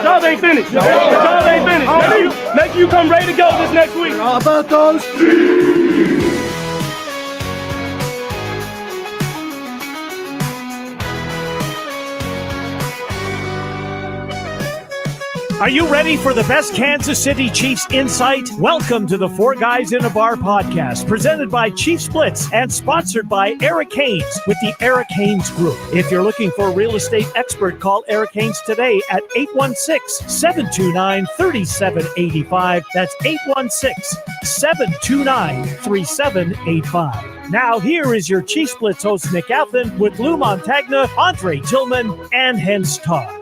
job ain't finished. The job ain't finished. Make you come ready to go this next week. How about those? Are you ready for the best Kansas City Chiefs insight? Welcome to the Four Guys in a Bar podcast, presented by Chiefs Blitz and sponsored by Eric Haynes with the Eric Haynes Group. If you're looking for a real estate expert, call Eric Haynes today at 816-729-3785. That's 816-729-3785. Now, here is your Chiefs Blitz host, Nick Athan, with Lou Montagna, Andre Tillman, and Hense Todd.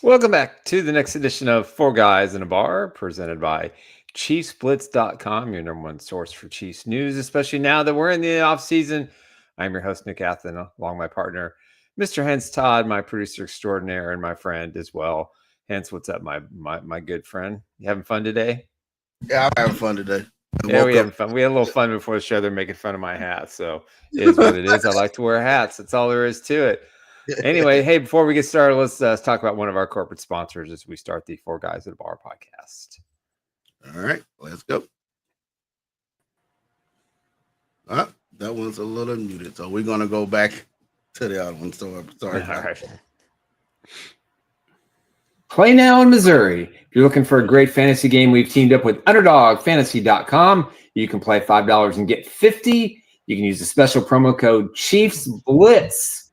Welcome back to the next edition of Four Guys in a Bar, presented by ChiefsBlitz.com, your number one source for Chiefs news, especially now that we're in the offseason. I'm your host, Nick Athan, along my partner, Mr. Hense Todd, my producer extraordinaire, and my friend as well. Hense, what's up, my good friend? You having fun today? Yeah, I'm having fun today. Yeah, we having fun. We had a little fun before the show. They're making fun of my hat, so it is what it is. I like to wear hats. That's all there is to it. Anyway, hey, before we get started, let's talk about one of our corporate sponsors as we start the Four Guys at a Bar podcast. All right, let's go. That one's a little muted, so we're going to go back to the other one. So I'm sorry. All right. Play now in Missouri. If you're looking for a great fantasy game, we've teamed up with UnderdogFantasy.com. You can play $5 and get $50. You can use the special promo code Chiefs Blitz.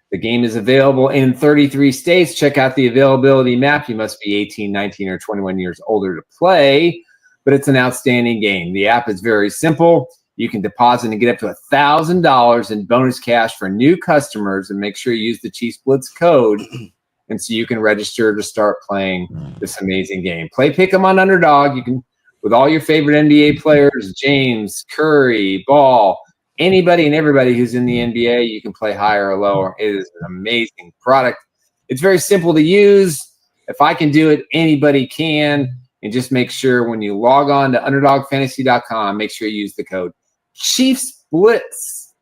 The game is available in 33 states. Check out the availability map. You must be 18, 19, or 21 years older to play, but it's an outstanding game. The app is very simple. You can deposit and get up to $1,000 in bonus cash for new customers, and make sure you use the Chiefs Blitz code, and so you can register to start playing this amazing game. Play Pick'em on Underdog. You can, with all your favorite NBA players, James, Curry, Ball, anybody and everybody who's in the NBA, you can play higher or lower. It is an amazing product. It's very simple to use. If I can do it, anybody can. And just make sure when you log on to UnderdogFantasy.com, make sure you use the code Chiefs Blitz.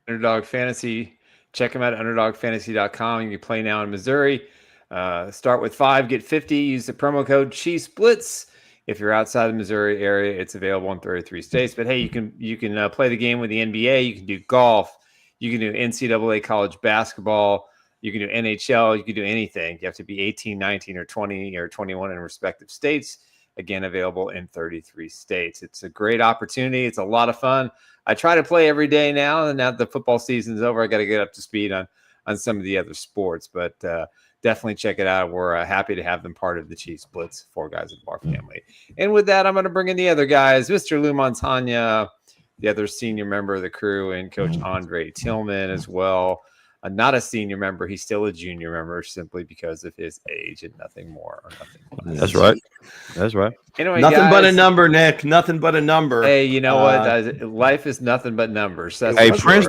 Underdog Fantasy. Check them out at UnderdogFantasy.com. You can play now in Missouri. Start with 5, get 50. Use the promo code Chiefs Blitz. If you're outside the Missouri area, it's available in 33 states. But hey, you can play the game with the NBA. You can do golf. You can do NCAA college basketball. You can do NHL. You can do anything. You have to be 18, 19, or 20 or 21 in respective states. Again, available in 33 states. It's a great opportunity. It's a lot of fun. I try to play every day now, and now that the football season's over, I got to get up to speed on some of the other sports. But definitely check it out. We're happy to have them part of the Chiefs Blitz, Four Guys at the Bar family. And with that, I'm going to bring in the other guys, Mr. Lou Montagna, the other senior member of the crew, and Coach Andre Tillman as well. Not a senior member. He's still a junior member simply because of his age and nothing more or nothing less. That's right. That's right. Anyway, nothing guys, but a number, Nick. Nothing but a number. Hey, you know what? Life is nothing but numbers. That's hey, Prince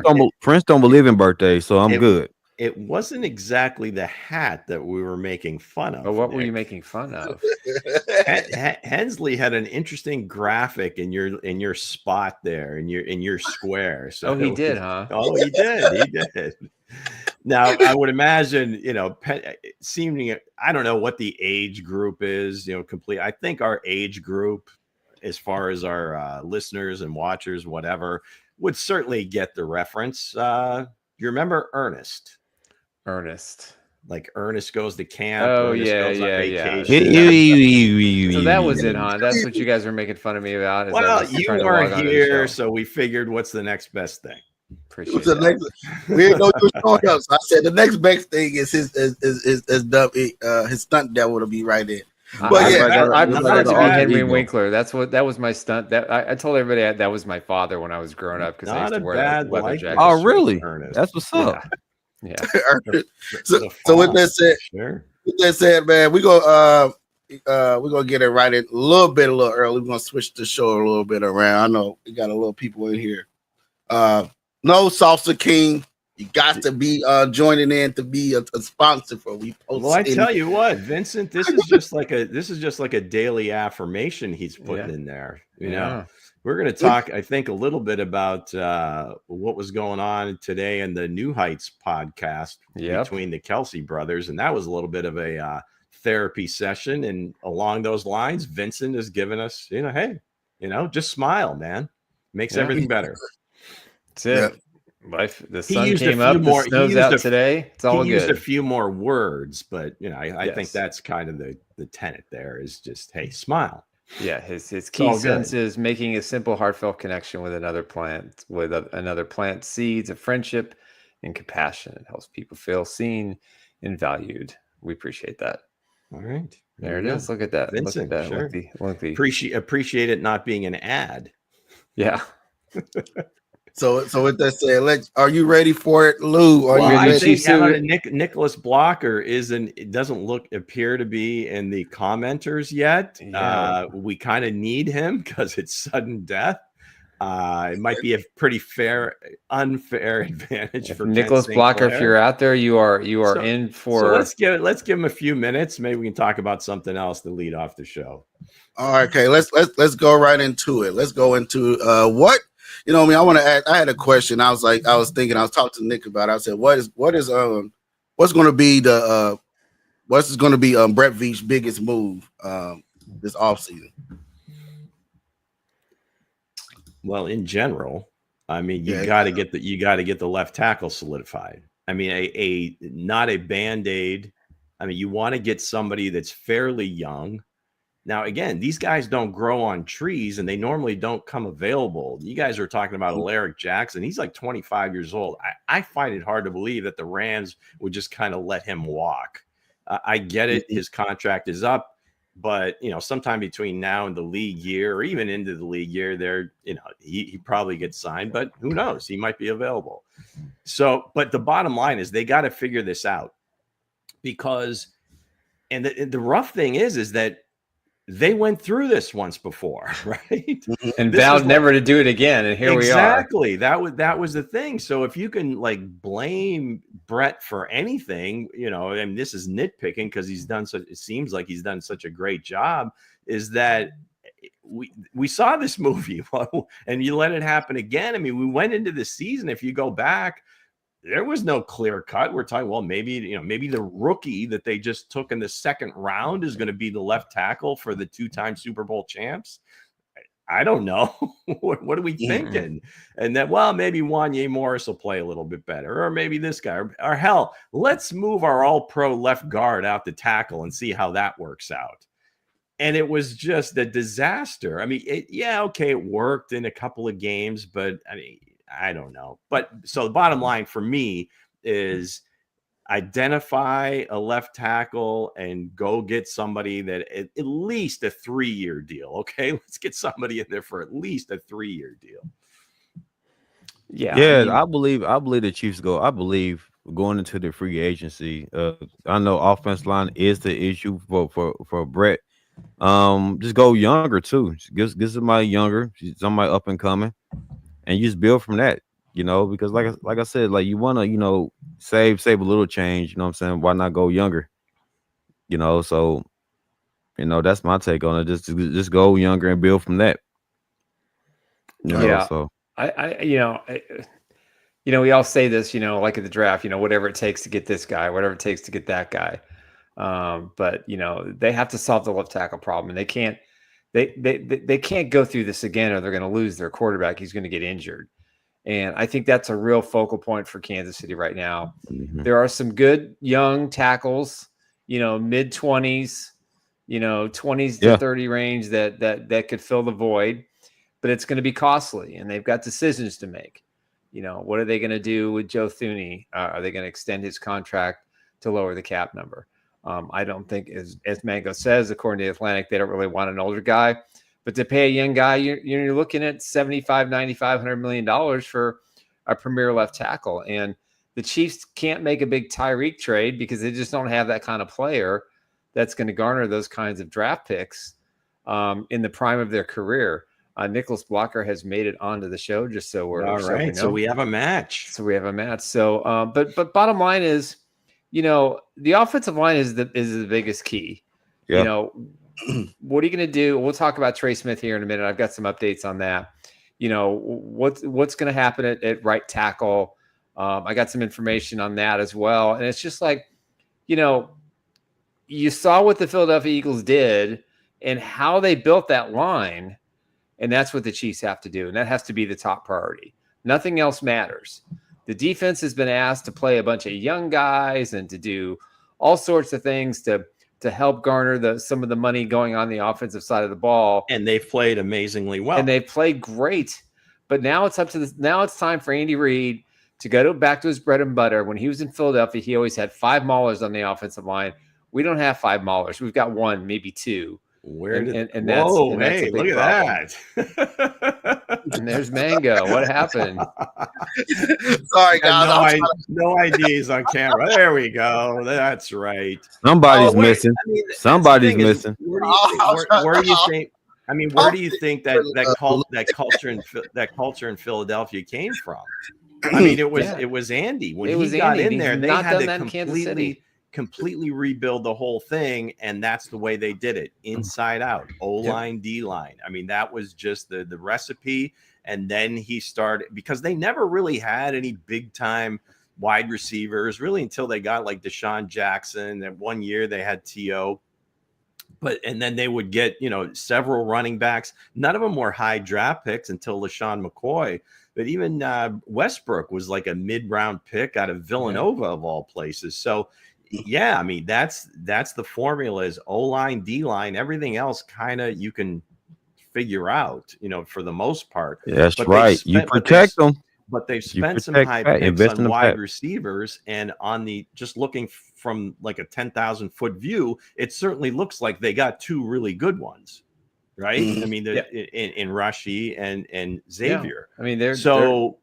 don't believe in birthdays, so I'm good. It wasn't exactly the hat that we were making fun of. But what were you making fun of? Hensley had an interesting graphic in your spot there in your square. So he did, huh? Oh, he did. He did. Now, I would imagine, seeming, I don't know what the age group is, complete. I think our age group, as far as our listeners and watchers, whatever, would certainly get the reference. You remember Ernest? Like Ernest goes to camp. Oh, Ernest goes on vacation. So that was it, huh? That's what you guys were making fun of me about. Well, you weren't here, so we figured, what's the next best thing? Appreciate that. We didn't know you were showing up. So I said the next best thing is his stunt devil to be right there. But I'm Henry Winkler. That was my stunt. That I told everybody that was my father when I was growing up because I used to wear that leather jacket. Oh, really? That's what's up. Yeah. So with that said, man, we're gonna get it right a little early. We're gonna switch the show a little bit around. I know we got a little people in here. No Salsa King. You got to be joining in to be a sponsor for we post. Well, I tell you what, Vincent, this is just like a daily affirmation he's putting in there. You know, We're going to talk, I think, a little bit about what was going on today in the New Heights podcast between the Kelce brothers. And that was a little bit of a therapy session. And along those lines, Vincent has given us, hey, just smile, man. Makes everything better. That's it. Life. The sun used came a few up. more, The snow's out today. It's all he good. used a few more words, but I think that's kind of the tenet there is just, hey, smile. Yeah, his key sense is making a simple, heartfelt connection with another plant, another plant seeds of friendship and compassion. It helps people feel seen and valued. We appreciate that. All right, there it is. Look at that, Vincent. Look at that. Sure. Appreciate it not being an ad. Yeah. So with that said, are you ready for it, Lou? I think Nicholas Blocker doesn't appear to be in the commenters yet. Yeah. We kind of need him because it's sudden death. It might be a pretty unfair advantage for Nicholas Blocker. If you're out there, you are in for. So let's give him a few minutes. Maybe we can talk about something else to lead off the show. All right, okay. Let's go right into it. Let's go into what. I want to add. I had a question. I was talking to Nick about it. I said, what's going to be Brett Veach's biggest move this offseason? Well, in general, you got to get the left tackle solidified. Not a Band-Aid. You want to get somebody that's fairly young. Now, again, these guys don't grow on trees, and they normally don't come available. You guys are talking about Alaric Jackson. He's like 25 years old. I find it hard to believe that the Rams would just kind of let him walk. I get it. His contract is up, but, sometime between now and the league year, or even into the league year, he probably gets signed, but who knows? He might be available. So, but the bottom line is they got to figure this out because, and the rough thing is that they went through this once before, right? And vowed never to do it again. And here we are. Exactly. That was the thing. So if you can blame Brett for anything, and this is nitpicking because it seems like he's done such a great job, is that we saw this movie and you let it happen again. We went into the season. If you go back, there was no clear cut. We're talking, well, maybe the rookie that they just took in the second round is going to be the left tackle for the two-time Super Bowl champs. I don't know. What are we thinking? And then, well, maybe Wanye Morris will play a little bit better, or maybe this guy, or hell, let's move our all-pro left guard out to tackle and see how that works out. And it was just a disaster. It worked in a couple of games, but I don't know. But so the bottom line for me is identify a left tackle and go get somebody that at least a 3-year deal. Okay. Let's get somebody in there for at least a 3-year deal. Yeah. I believe the Chiefs going into the free agency. I know offensive line is the issue for Brett. Just go younger too. Get somebody younger, somebody up and coming. And you just build from that, because like I said, you want to, save a little change, what I'm saying? Why not go younger? So, that's my take on it. Just go younger and build from that. So we all say this, like at the draft, whatever it takes to get this guy, whatever it takes to get that guy. But they have to solve the left tackle problem, and they can't. They can't go through this again, or they're going to lose their quarterback. He's going to get injured. And I think that's a real focal point for Kansas City right now. Mm-hmm. There are some good young tackles, mid-20s, 20s to 30 range that could fill the void, but it's going to be costly, and they've got decisions to make. What are they going to do with Joe Thuney? Are they going to extend his contract to lower the cap number? I don't think, as Mango says, according to the Atlantic, they don't really want an older guy. But to pay a young guy, you're looking at $75, $95, $100 million for a premier left tackle. And the Chiefs can't make a big Tyreek trade because they just don't have that kind of player that's going to garner those kinds of draft picks in the prime of their career. Nicholas Blocker has made it onto the show, just so we're all right. So we have a match. So, but bottom line is, the offensive line is the biggest key. Yeah. what are you going to do? We'll talk about Trey Smith here in a minute. I've got some updates on that. What's going to happen at right tackle? I got some information on that as well. And it's just like, you saw what the Philadelphia Eagles did and how they built that line. And that's what the Chiefs have to do. And that has to be the top priority. Nothing else matters. The defense has been asked to play a bunch of young guys and to do all sorts of things to help garner some of the money going on the offensive side of the ball. And they've played amazingly well. And they've played great. But now it's now it's time for Andy Reid to go back to his bread and butter. When he was in Philadelphia, he always had 5 maulers on the offensive line. We don't have 5 maulers. We've got 1, maybe 2. Look at that. And there's Mango. What happened? Sorry, guys. No IDs on camera. There we go. That's right. Somebody's missing. Somebody's missing. Where do you think? I mean, where do you think that culture in Philadelphia came from? I mean, it was Andy when he got in there. They had to completely rebuild the whole thing, and that's the way they did it, inside out, O-line, D-line. I mean, that was just the recipe. And then he started, because they never really had any big time wide receivers really until they got like Deshaun Jackson. That one year they had T.O., and then they would get several running backs. None of them were high draft picks until LaShawn McCoy. But even Westbrook was like a mid-round pick out of Villanova of all places. So yeah, I mean, that's the formula is O-line, D-line, everything else kind of you can figure out, for the most part. Yeah, that's right. You protect them. But they've spent some high picks on wide receivers, and just looking from like a 10,000-foot view, it certainly looks like they got 2 really good ones, right? I mean, in Rashi and Xavier. Yeah. I mean, they're saying,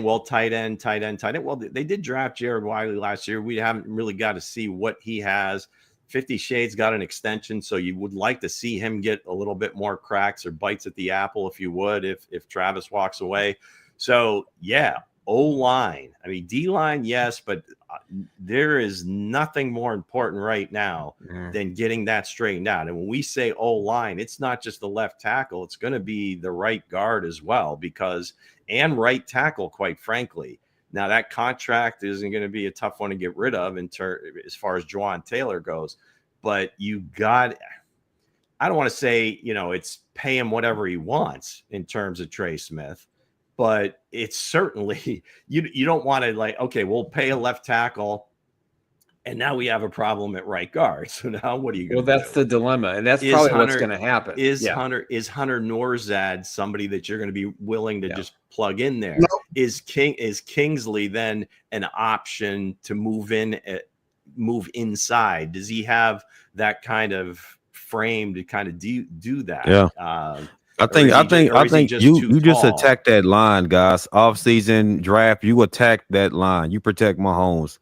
well, tight end. Well, they did draft Jared Wiley last year. We haven't really got to see what he has. 50 Shades got an extension, so you would like to see him get a little bit more cracks or bites at the apple, if you would, if Travis walks away. So yeah, O-line. I mean, D-line, yes, but there is nothing more important right now than getting that straightened out. And when we say O-line, it's not just the left tackle. It's going to be the right guard as well, and right tackle, quite frankly. Now, that contract isn't going to be a tough one to get rid of as far as Juwan Taylor goes. But I don't want to say, it's pay him whatever he wants in terms of Trey Smith. But it's certainly, you don't want to okay, we'll pay a left tackle, and now we have a problem at right guard. So now what are you going to do? Well, that's the dilemma, and that's probably what's going to happen. Is Hunter Norzad somebody that you're going to be willing to just plug in there? No. Is Kingsley then an option to move inside? Does he have that kind of frame to kind of do that? Yeah. I think you just attack that line, guys. Off-season draft, you attack that line. You protect Mahomes.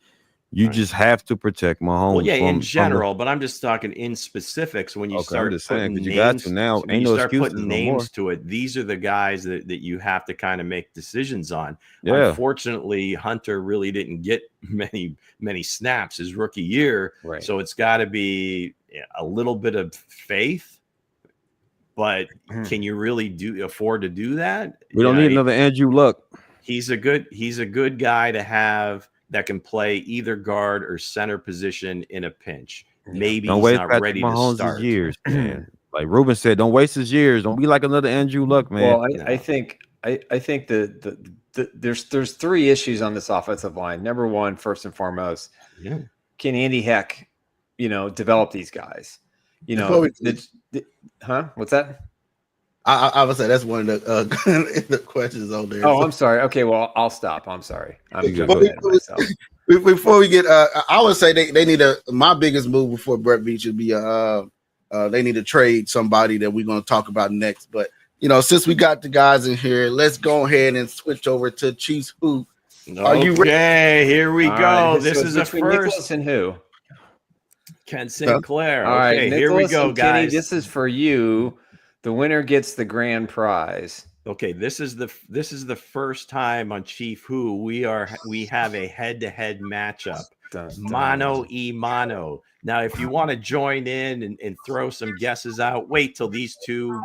You just have to protect Mahomes. Well, yeah, in general, but I'm just talking in specifics. When you start putting names, you got to now. Ain't no excuses putting names to it. These are the guys that you have to kind of make decisions on. Yeah. Unfortunately, Hunter really didn't get many snaps his rookie year, right. So it's got to be a little bit of faith. But can you really afford to do that? We don't need another Andrew Luck. He's a good guy to have that can play either guard or center position in a pinch. Maybe he's not ready to start. Years, man. Like Ruben said, don't waste his years. Don't be like another Andrew Luck, man. Well, I think there's 3 issues on this offensive line. Number one, first and foremost, can Andy Heck, develop these guys? What's that? I would say that's one of the questions on there. Oh, I'm sorry. Okay, well, I'll stop. I'm sorry. Before we get, I would say they need my biggest move before Brett Veach would be they need to trade somebody that we're going to talk about next. But since we got the guys in here, let's go ahead and switch over to Chiefs Who. Are you ready? Okay, here we go. Right, this is a first. Nicholas and who? Ken Sinclair. All right, okay, Nicholas here we go, and Kenny, guys. this is for you. The winner gets the grand prize. Okay, this is the first time on Chief Who we have a head-to-head matchup Mano e mano. Now, if you want to join in and throw some guesses out, wait till these two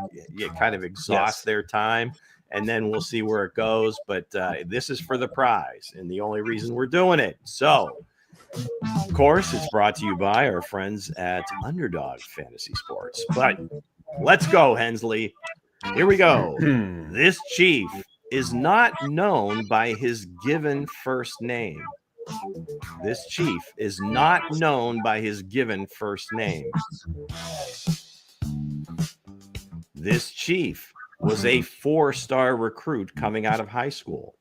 kind of exhaust their time, and then we'll see where it goes. But this is for the prize, and the only reason we're doing it. So, of course, it's brought to you by our friends at Underdog Fantasy Sports. But let's go, Hensley. Here we go. This Chief is not known by his given first name. This Chief is not known by his given first name. This Chief was a 4-star recruit coming out of high school.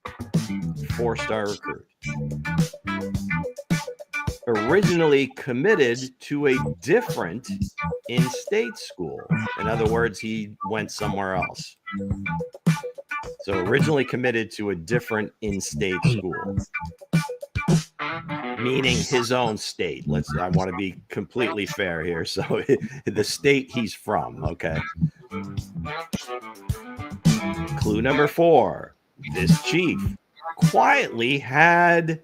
4-star recruit. Originally committed to a different in-state school. In other words, he went somewhere else. So originally committed to a different in-state school, meaning his own state. I want to be completely fair here. So the state he's from. Okay. Clue number 4. This Chief quietly had,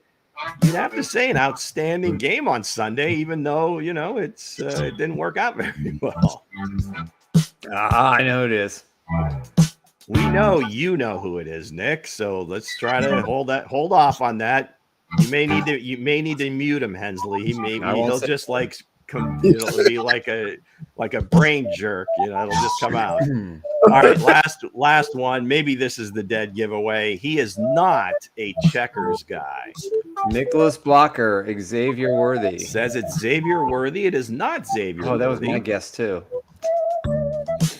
you'd have to say, an outstanding game on Sunday, even though, it didn't work out very well. I know it is. We know you know who it is, Nick. So let's try to hold off on that. You may need to mute him, Hensley. He'll just it'll be like a brain jerk. It'll just come out. All right, last one. Maybe this is the dead giveaway. He is not a checkers guy. Nicholas Blocker, Xavier Worthy. Says it's Xavier Worthy. It is not Xavier Worthy. That was my guess too.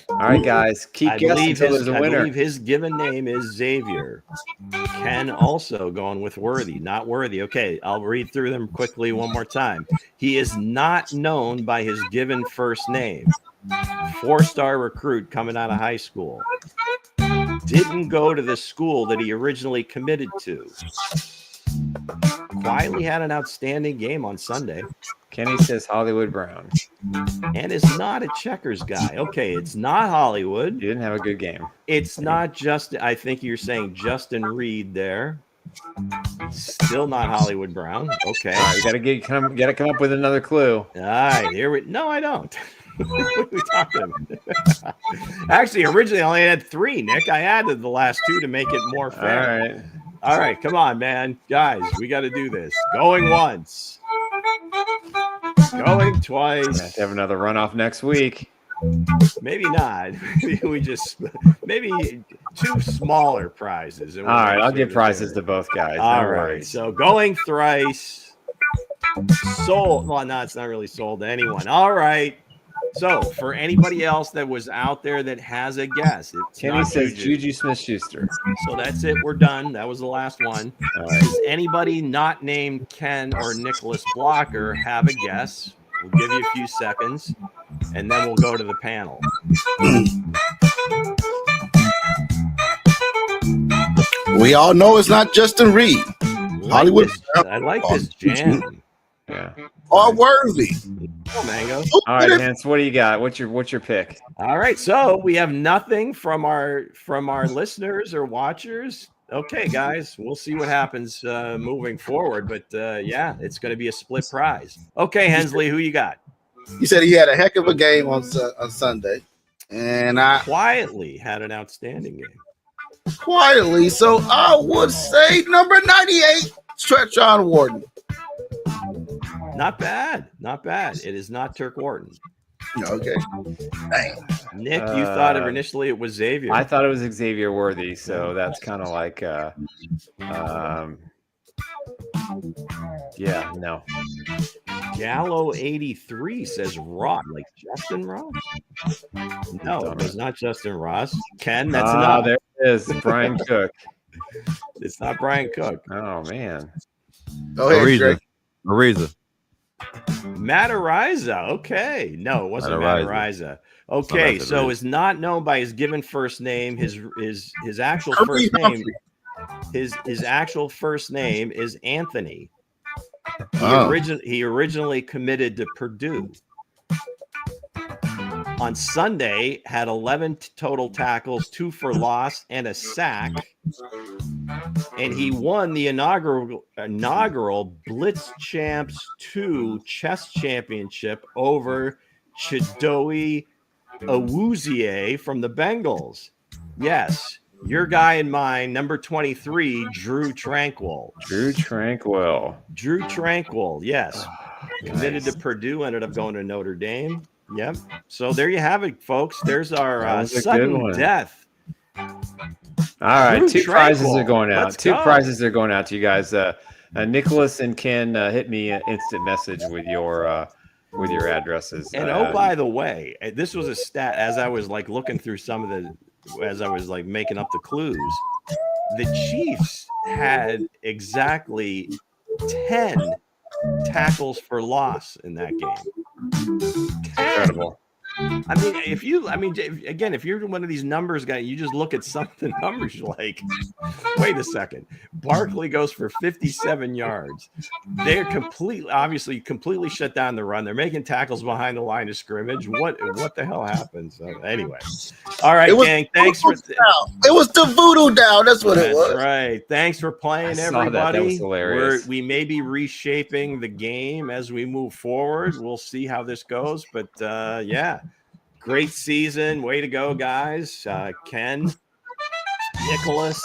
All right, guys, keep guessing until there's a winner. I believe his given name is Xavier. Ken also going with Worthy, not Worthy. Okay, I'll read through them quickly one more time. He is not known by his given first name. 4-star recruit coming out of high school. Didn't go to the school that he originally committed to. Quietly had an outstanding game on Sunday. Kenny says Hollywood Brown. And is not a checkers guy. Okay, it's not Hollywood. You didn't have a good game. It's not Justin. I think you're saying Justin Reed there. Still not Hollywood Brown. Okay. All right, you gotta come up with another clue. All right, no, I don't. What are we talking about? Actually, originally I only had 3, Nick. I added the last 2 to make it more fair. All right, come on, man. Guys, we got to do this. Going once. Going twice. We'll have to have another runoff next week. Maybe not. Maybe 2 smaller prizes. All right, I'll give prizes to both guys. All right, so going thrice. Sold. Well, no, it's not really sold to anyone. All right. So for anybody else that was out there that has a guess, Kenny says Juju Smith-Schuster. So that's it. We're done. That was the last one. Does anybody not named Ken or Nicholas Blocker have a guess? We'll give you a few seconds, and then we'll go to the panel. We all know it's not Justin Reed. Hollywood. I like this jam. Yeah. Or Worthy. Mango. All right, Hense, what do you got? What's your pick? All right, so we have nothing from our listeners or watchers. Okay, guys, we'll see what happens moving forward. But yeah, it's going to be a split prize. Okay, Hensley, who you got? He said he had a heck of a game on Sunday, and I quietly had an outstanding game. Quietly, so I would say number 98, Stretchon Wharton. Not bad. It is not Turk Wharton. Okay. Dang. Nick, you thought initially it was Xavier. I thought it was Xavier Worthy, so that's kind of like yeah, no. Gallo 83 says Ross, like Justin Ross. No, it was not Justin Ross. Ken, that's not. There it is, Brian Cook. It's not Brian Cook. Oh man. Go ahead, Greg. Matt Ariza. Okay. No, it wasn't Matt Ariza. Okay, so is not known by his given first name. His actual first name. His actual first name is Anthony. He originally committed to Purdue. On Sunday, had 11 total tackles, 2 for loss, and a sack. and he won the inaugural Blitz Champs 2 chess championship over Chidobe Awuzie from the Bengals. Yes, your guy and mine, number 23, Drew Tranquil. Drew Tranquil, yes. Committed to Purdue, ended up going to Notre Dame. Yep. So there you have it, folks. There's our sudden death. All right, two prizes are going out. Two prizes are going out to you guys. Nicholas and Ken, hit me an instant message with your addresses. And by the way, this was a stat as I was like looking through as I was like making up the clues. The Chiefs had exactly 10 tackles for loss in that game. 10. Incredible. I mean, if you're one of these numbers guys, you just look at some of the numbers, you're like, wait a second. Barkley goes for 57 yards. They're completely shut down the run. They're making tackles behind the line of scrimmage. What the hell happened? So anyway, all right, gang. Thanks for. It was the voodoo down. That's what it was. That's right. Thanks for playing, everybody. That was hilarious. We may be reshaping the game as we move forward. We'll see how this goes, but yeah. Great season. Way to go, guys. Ken, Nicholas.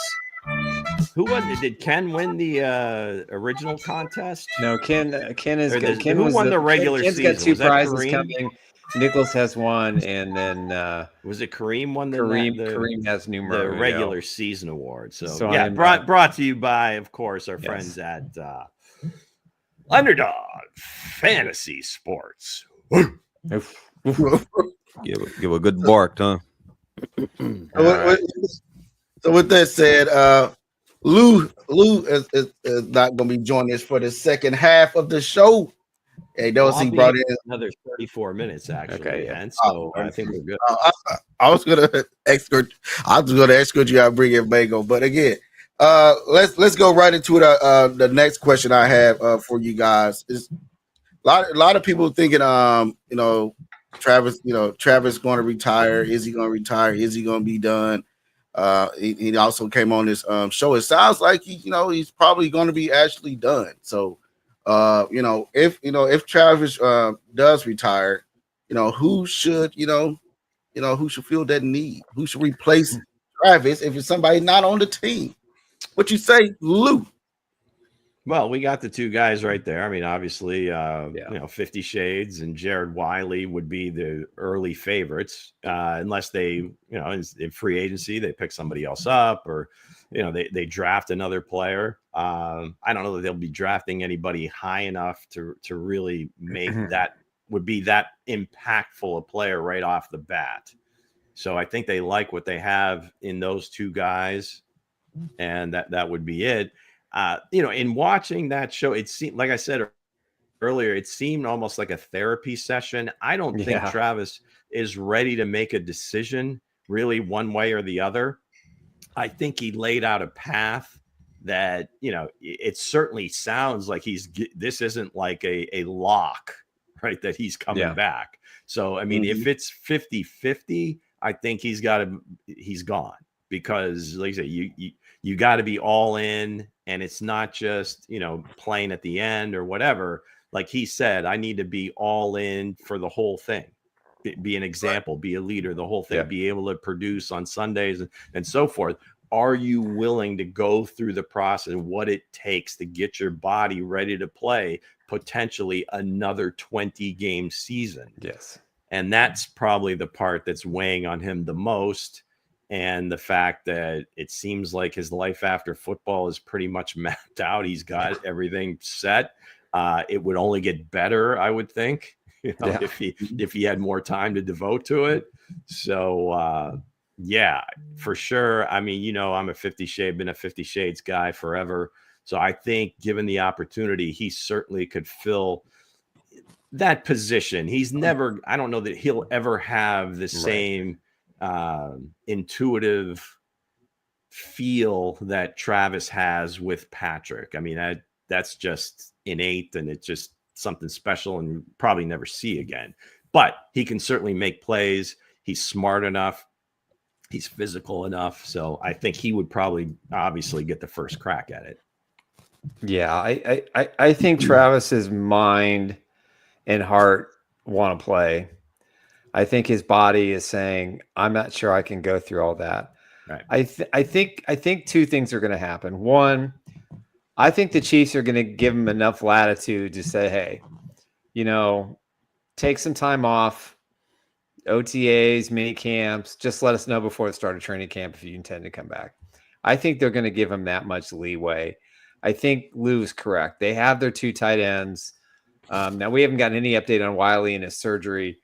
Who won? Did Ken win the original contest? No, Ken who won the regular season? Ken's got two prizes coming. Nicholas has one, and then was it Kareem won? Kareem has the regular season award. So yeah, brought to you by, of course, our friends at Underdog Fantasy Sports. Give a good bark, huh? So with that said, Lou is not going to be joining us for the second half of the show. Hey, he brought in another 34 minutes actually. Okay, and so I think we're good. I was going to escort you out, bring in Mango, but again, let's go right into it. The next question I have for you guys is a lot of people thinking, Travis going to retire. Is he going to retire? Is he going to be done? He also came on this show. It sounds like he's probably going to be actually done. So, if Travis does retire, who should fill that need? Who should replace Travis if it's somebody not on the team? What you say, Lou? Well, we got the two guys right there. I mean, obviously, 50 Shades and Jared Wiley would be the early favorites, unless they, in free agency, they pick somebody else up or, they draft another player. I don't know that they'll be drafting anybody high enough to really make that would be that impactful a player right off the bat. So I think they like what they have in those two guys, and that would be it. In watching that show, it seemed, like I said earlier, it seemed almost like a therapy session. I don't think Travis is ready to make a decision really one way or the other. I think he laid out a path that, it certainly sounds like this isn't like a lock, right? That he's coming back. So, I mean, if it's 50-50, I think he's gone, because like I said, you got to be all in. And it's not just, playing at the end or whatever. Like he said, I need to be all in for the whole thing. Be an example, be a leader, the whole thing, be able to produce on Sundays and so forth. Are you willing to go through the process and what it takes to get your body ready to play potentially another 20-game season? Yes. And that's probably the part that's weighing on him the most. And the fact that it seems like his life after football is pretty much mapped out. He's got everything set. It would only get better, I would think, if he had more time to devote to it. So, for sure. I mean, I'm been a 50 Shades guy forever. So I think given the opportunity, he certainly could fill that position. I don't know that he'll ever have the same intuitive feel that Travis has with Patrick. I mean, that's just innate, and it's just something special and probably never see again. But he can certainly make plays. He's smart enough. He's physical enough, so I think he would probably obviously get the first crack at it. Yeah, I think Travis's mind and heart want to play. I think his body is saying, "I'm not sure I can go through all that." Right. I think two things are going to happen. One, I think the Chiefs are going to give him enough latitude to say, "Hey, take some time off, OTAs, mini camps. Just let us know before the start of training camp if you intend to come back." I think they're going to give him that much leeway. I think Lou's correct. They have their two tight ends. Now, we haven't gotten any update on Wiley and his surgery.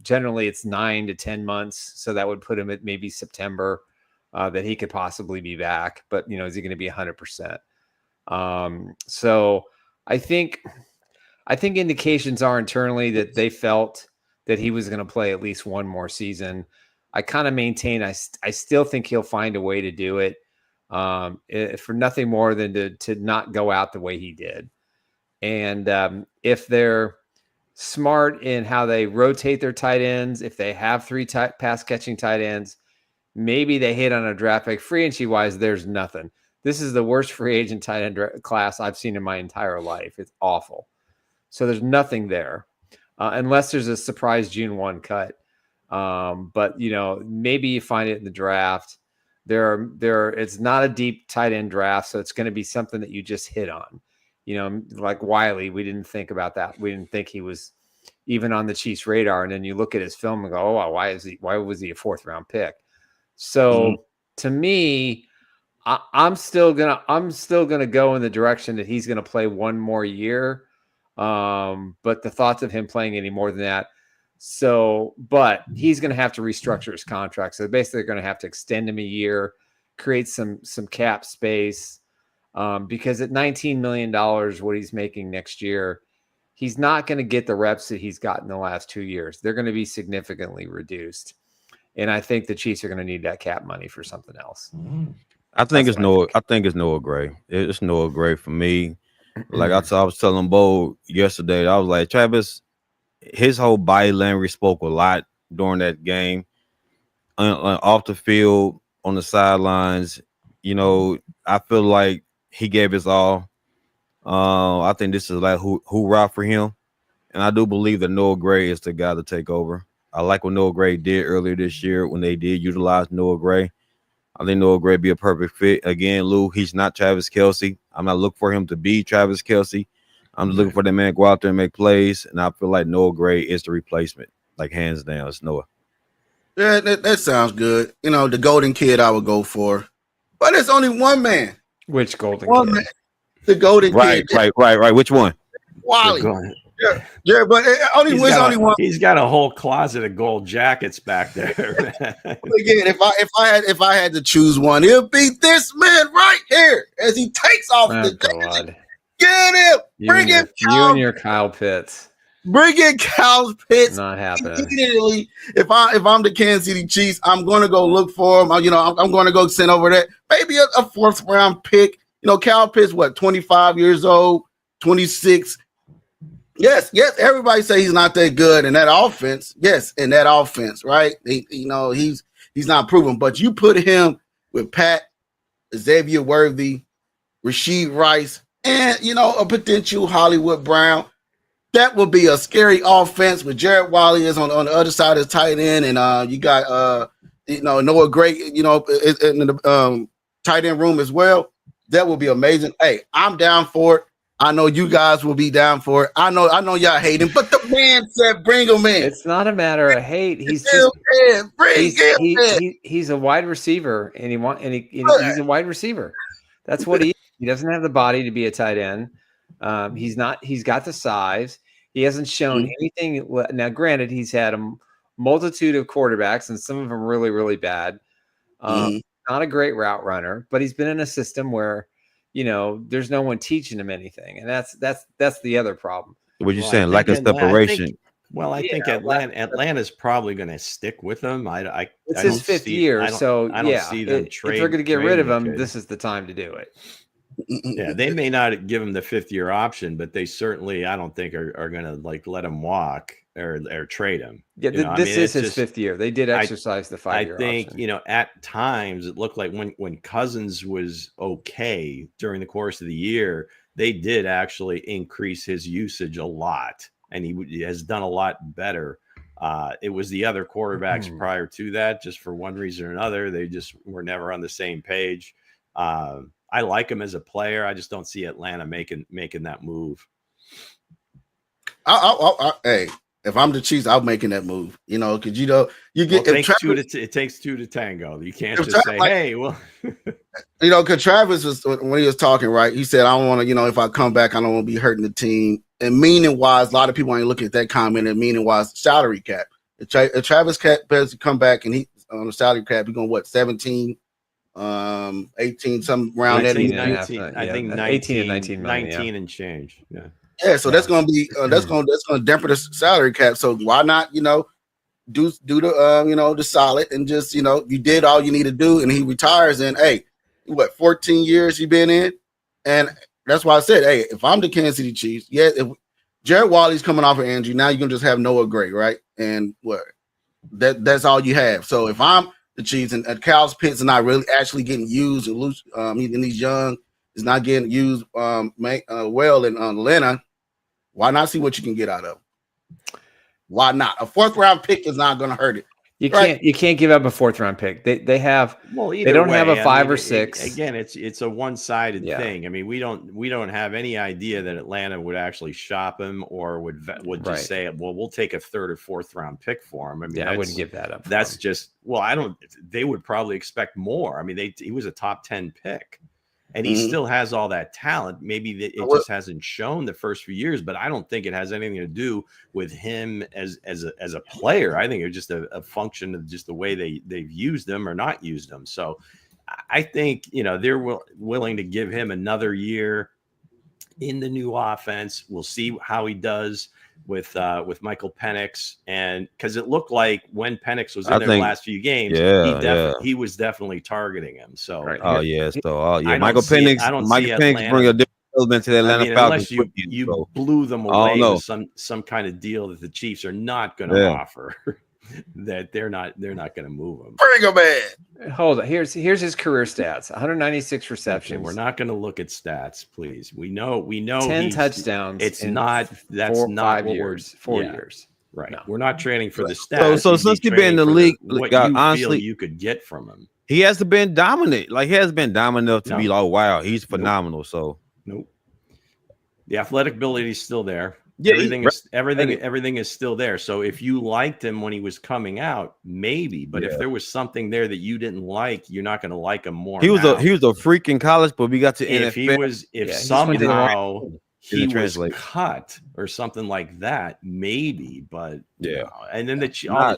Generally, it's 9 to 10 months, so that would put him at maybe September that he could possibly be back. But, is he going to be 100%? So I think indications are internally that they felt that he was going to play at least one more season. I kind of maintain I still think he'll find a way to do it, for nothing more than to not go out the way he did. And if they're smart in how they rotate their tight ends, if they have three pass catching tight ends, maybe they hit on a draft pick. Free agency wise, there's nothing. This is the worst free agent tight end class I've seen in my entire life. It's awful. So there's nothing there, unless there's a surprise June 1 cut. But maybe you find it in the draft. It's not a deep tight end draft, so it's going to be something that you just hit on. Like Wiley, we didn't think about that. We didn't think he was even on the Chiefs' radar. And then you look at his film and go, "Oh, why was he a 4th round pick?" So to me, I'm still gonna go in the direction that he's gonna play one more year. But the thoughts of him playing any more than that. But he's gonna have to restructure his contract. So basically, they're gonna have to extend him a year, create some cap space. Because at $19 million, what he's making next year, he's not going to get the reps that he's got in the last 2 years. They're going to be significantly reduced. And I think the Chiefs are going to need that cap money for something else. I think it's Noah Gray. It's Noah Gray for me. Like I was telling Bo yesterday, I was like, Travis, his whole body language spoke a lot during that game. Off the field, on the sidelines, I feel like he gave his all. I think this is like hoorah for him. And I do believe that Noah Gray is the guy to take over. I like what Noah Gray did earlier this year when they did utilize Noah Gray. I think Noah Gray be a perfect fit. Again, Lou, he's not Travis Kelce. I'm not looking for him to be Travis Kelce. I'm looking for the man to go out there and make plays. And I feel like Noah Gray is the replacement. Like, hands down, it's Noah. Yeah, that sounds good. The golden kid I would go for. But it's only one man. Which golden kid? Man. The golden kid. Right. Which one? Wally. Yeah, but only one. He's got a whole closet of gold jackets back there. Again, if I had to choose one, it'll be this man right here as he takes off the jacket. Get him! Bring him! You and your Kyle Pitts. Bring in Kyle Pitts. Not happening. Immediately, if I'm the Kansas City Chiefs, I'm going to go look for him. I'm going to go send over that maybe a 4th round pick. Kyle Pitts, 25 years old, 26. Yes. Everybody say he's not that good in that offense. Yes, in that offense, right? He's not proven. But you put him with Pat, Xavier Worthy, Rashid Rice, and a potential Hollywood Brown. That would be a scary offense with Jared Wiley is on the other side of the tight end, and you got Noah Gray, in the tight end room as well. That would be amazing. Hey, I'm down for it. I know you guys will be down for it. I know y'all hate him, but the man said bring him in. It's not a matter of hate. He's he's a wide receiver, and he's a wide receiver. That's what he is. He doesn't have the body to be a tight end. He's got the size. He hasn't shown anything. Now, granted, he's had a multitude of quarterbacks, and some of them really, really bad. Not a great route runner, but he's been in a system where, there's no one teaching him anything, and that's the other problem. What you're saying, lack of separation. I think Atlanta's probably going to stick with him. It's his 5th year, so I don't see them if they're going to get rid of him, this is the time to do it. Yeah, they may not give him the 5th-year option, but they certainly, I don't think, are going to like let him walk or trade him. Yeah, this is his 5th year. They did exercise the 5-year I think, option. at times it looked like when Cousins was okay during the course of the year, they did actually increase his usage a lot, and he has done a lot better. It was the other quarterbacks prior to that, just for one reason or another, they just were never on the same page. I like him as a player. I just don't see Atlanta making that move. Hey, if I'm the Chiefs, I'm making that move. Because you get it takes two to tango. You can't just say, "Hey, well." Because Travis was, when he was talking, right? He said, "I don't want to. If I come back, I don't want to be hurting the team." And meaning wise, a lot of people ain't looking at that comment. And meaning wise, salary cap. If Travis Cap has to come back and he on the salary cap, he's going 17. 18, some around 18, that. 19, I think 18 and 19 million, 19 and change. So that's gonna be that's gonna dampen the salary cap. So why not, do the the solid and just you did all you need to do, and he retires. And hey, 14 years you've been in, and that's why I said, hey, if I'm the Kansas City Chiefs, if Jared Wally's coming off of injury, now you're gonna just have Noah Gray, right? And that's all you have. So if I'm the Chiefs and Kyle Pitts are not really actually getting used, and he's young, is not getting used well in Atlanta. Why not see what you can get out of him? Why not? A 4th-round pick is not going to hurt it. You can't give up a 4th-round pick. They don't have a 5 or 6. Again, it's a one-sided thing. I mean, we don't have any idea that Atlanta would actually shop him or would just say, well, we'll take a 3rd or 4th-round pick for him. I mean, I wouldn't give that up. That's just they would probably expect more. I mean, he was a top 10 pick. And he still has all that talent. Maybe it just hasn't shown the first few years, but I don't think it has anything to do with him as a player. I think it's just a function of just the way they've used him or not used him. So I think, they're willing to give him another year in the new offense. We'll see how he does with Michael Penix, and because it looked like when Penix was in the last few games, he was definitely targeting him. So Michael Penix bring a different element to the Atlanta Falcons. Unless you blew them away with some kind of deal that the Chiefs are not going to offer. That they're not going to move him. Bring him in. Hold on. Here's his career stats: 196 receptions. Okay, we're not going to look at stats, please. We know 10 touchdowns. It's not. That's not 5 years. 4 years. Right. No. We're not trading for the stats. So since he's been in the league, what you feel you could get from him. He hasn't been dominant. Like he has been dominant enough to be like, wow, he's phenomenal. So the athletic ability is still there. Yeah, everything is still there. So if you liked him when he was coming out, maybe. But if there was something there that you didn't like, you're not going to like him more. He was a freak in college, but we got to NFL. If somehow he was cut or something like that, maybe. But and then all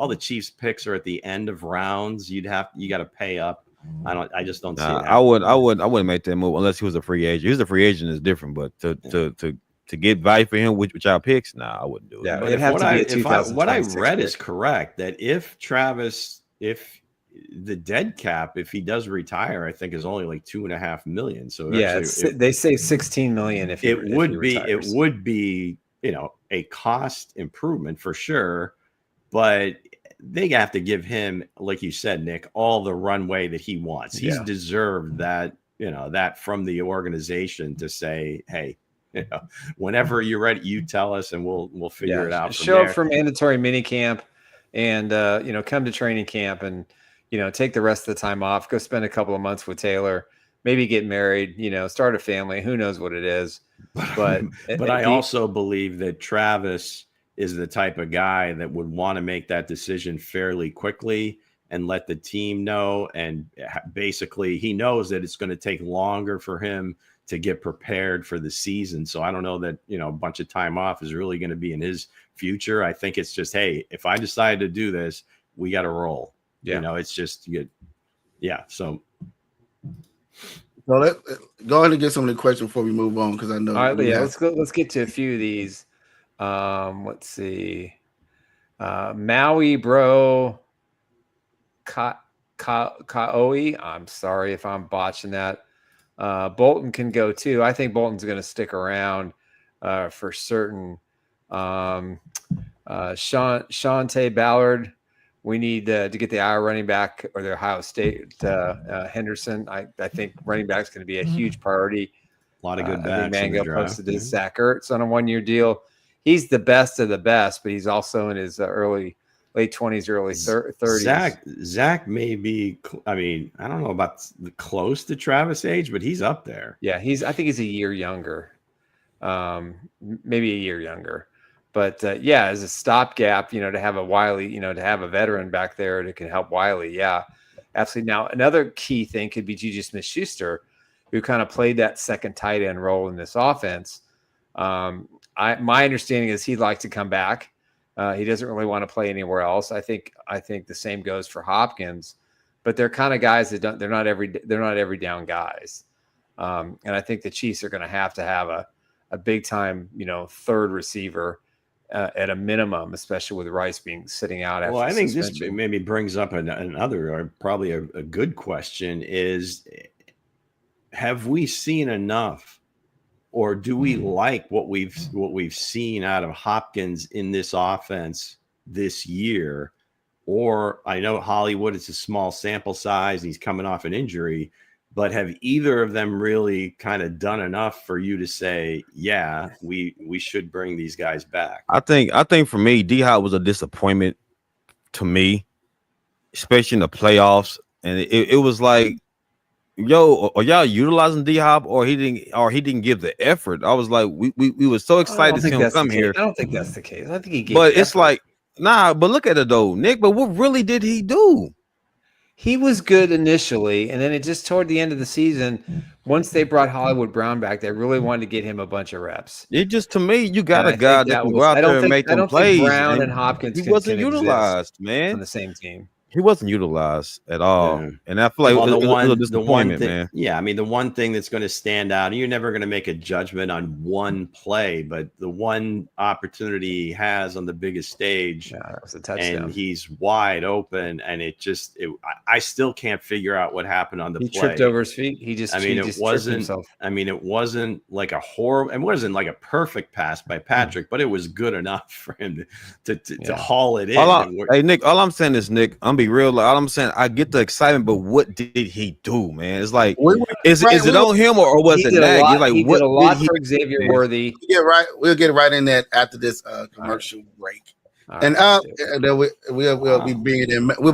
the Chiefs picks are at the end of rounds. You got to pay up. I just don't see it. I wouldn't make that move unless he was a free agent. He was a free agent is different, but to get value for him with our picks, I wouldn't do it. Yeah, but what I read is correct, that if the dead cap, if he does retire, I think is only like $2.5 million. So they say 16 million. If it would be a cost improvement for sure, but they have to give him, like you said, Nick, all the runway that he wants. He's deserved that, that from the organization to say, hey, whenever you're ready, you tell us and we'll figure it out. Show up for mandatory mini camp and come to training camp and take the rest of the time off, go spend a couple of months with Taylor, maybe get married, start a family, who knows what it is. But I also believe that Travis is the type of guy that would want to make that decision fairly quickly and let the team know. And basically he knows that it's going to take longer for him to get prepared for the season. So I don't know that, a bunch of time off is really going to be in his future. I think it's just, hey, if I decide to do this, we got to roll. Yeah. It's just good. Yeah. So go ahead and get some of the questions before we move on. Cause I know. All right, let's get to a few of these. Let's see. Maui bro. Kaoi. I'm sorry if I'm botching that. Bolton can go too. I think Bolton's going to stick around for certain. Shante Ballard, we need to get the Iowa running back or the Ohio State Henderson. I think running back is going to be a huge priority. A lot of good I backs. think Mango in the draft. posted his Zach Ertz on a 1-year deal. He's the best of the best, but he's also in his late 20s, early 30s. Zach may be, I mean, I don't know about close to Travis age, but he's up there. Yeah, I think he's a year younger, maybe a year younger. But yeah, as a stopgap, to have a Wiley, to have a veteran back there that can help Wiley. Yeah, absolutely. Now, another key thing could be Juju Smith-Schuster, who kind of played that second tight end role in this offense. My understanding is he'd like to come back. He doesn't really want to play anywhere else. I think the same goes for Hopkins, but they're kind of guys that they're not every down guys. And I think the Chiefs are going to have a big time, third receiver at a minimum, especially with Rice sitting out. After I think suspension. this maybe brings up another, or probably a good question is, have we seen enough, or do we like what we've seen out of Hopkins in this offense this year? Or I know Hollywood, it's a small sample size, and he's coming off an injury, but have either of them really kind of done enough for you to say, yeah, we should bring these guys back? I think for me, D-Hop was a disappointment to me, especially in the playoffs. And it was like, yo, are y'all utilizing D-Hop, or he didn't give the effort? I was like, we were so excited to see him come here. I don't think that's the case. I think he gave. But it's effort. Like, nah. But look at it though, Nick. But what really did he do? He was good initially, and then it just toward the end of the season, once they brought Hollywood Brown back, they really wanted to get him a bunch of reps. It just, to me, you got a guy that can go out there and make them plays. Brown and Hopkins he wasn't utilized, man, on the same team. He wasn't utilized at all. Yeah. And I feel like it was a disappointment, man. Yeah, I mean, the one thing that's going to stand out, and you're never going to make a judgment on one play, but the one opportunity he has on the biggest stage, that was a touchdown. And he's wide open, and I still can't figure out what happened on the play. He tripped over his feet. It wasn't like a horrible, it wasn't like a perfect pass by Patrick, but it was good enough for him to haul it in. Hey, Nick, all I'm saying is, Nick, I'm be real. All I'm saying, I get the excitement, but what did he do, man? It's like, is it on him or was it Nagy? Like, he did a lot for Xavier Worthy. We'll get right in that after this commercial break, and then we'll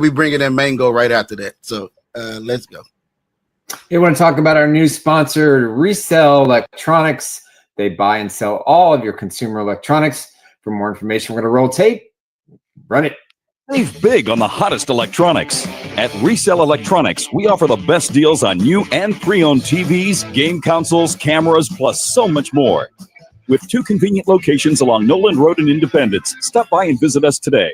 be bringing in Mango right after that. So let's go. We want to talk about our new sponsor, Resell Electronics. They buy and sell all of your consumer electronics. For more information, we're going to roll tape. Run it. Save big on the hottest electronics. At Resell Electronics, we offer the best deals on new and pre-owned TVs, game consoles, cameras, plus so much more. With 2 convenient locations along Noland Road in Independence. Stop by and visit us today.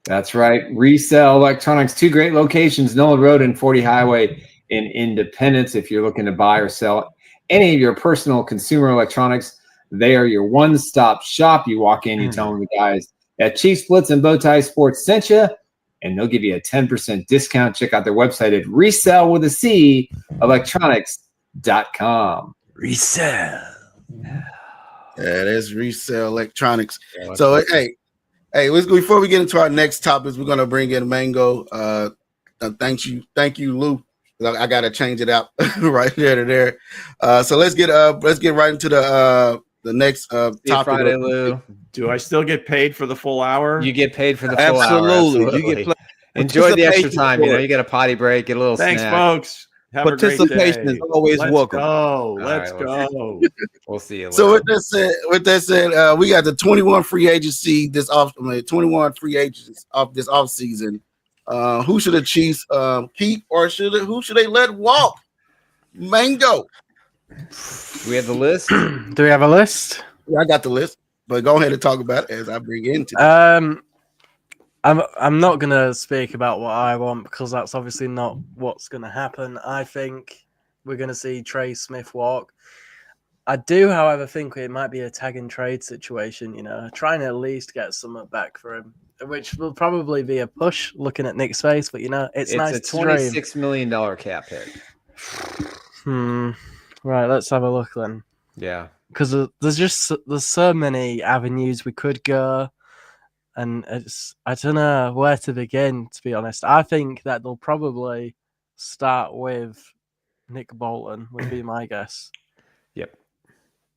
That's right. Resell Electronics, 2 great locations, Noland Road and 40 Highway in Independence. If you're looking to buy or sell any of your personal consumer electronics, they are your one-stop shop. You walk in, you tell them the guys at Chiefs Blitz and Bowtie Sports sent you, and they'll give you a 10% discount. Check out their website at resellwithac electronics.com. Resell. Yeah, that's Resell Electronics. So, hey, before we get into our next topics, we're gonna bring in Mango. Thank you, Lou. I gotta change it out right there to there. So let's get right into the next topic. Friday, Lou. Do I still get paid for the full hour? You get paid for the full hour. Absolutely. You get enjoy the extra time. You get a potty break, get a little Thanks, snack. Folks. Have Participation is always welcome. Let's go. We'll see you later. So with that said, we got the 21 free agency this 21 free agents off this offseason. Who should the Chiefs keep, or who should they let walk? Mango. Do we have the list? Do we have a list? Yeah, I got the list, but go ahead and talk about it as I bring into it. I'm not gonna speak about what I want because that's obviously not what's gonna happen. I think we're gonna see Trey Smith walk. I do, however, think it might be a tag and trade situation. Trying to at least get something back for him, which will probably be a push. Looking at Nick's face, but it's nice. It's a $26 million cap hit. Right, let's have a look then. Yeah. Because there's so many avenues we could go, and I don't know where to begin, to be honest. I think that they'll probably start with Nick Bolton, would be my guess. Yep.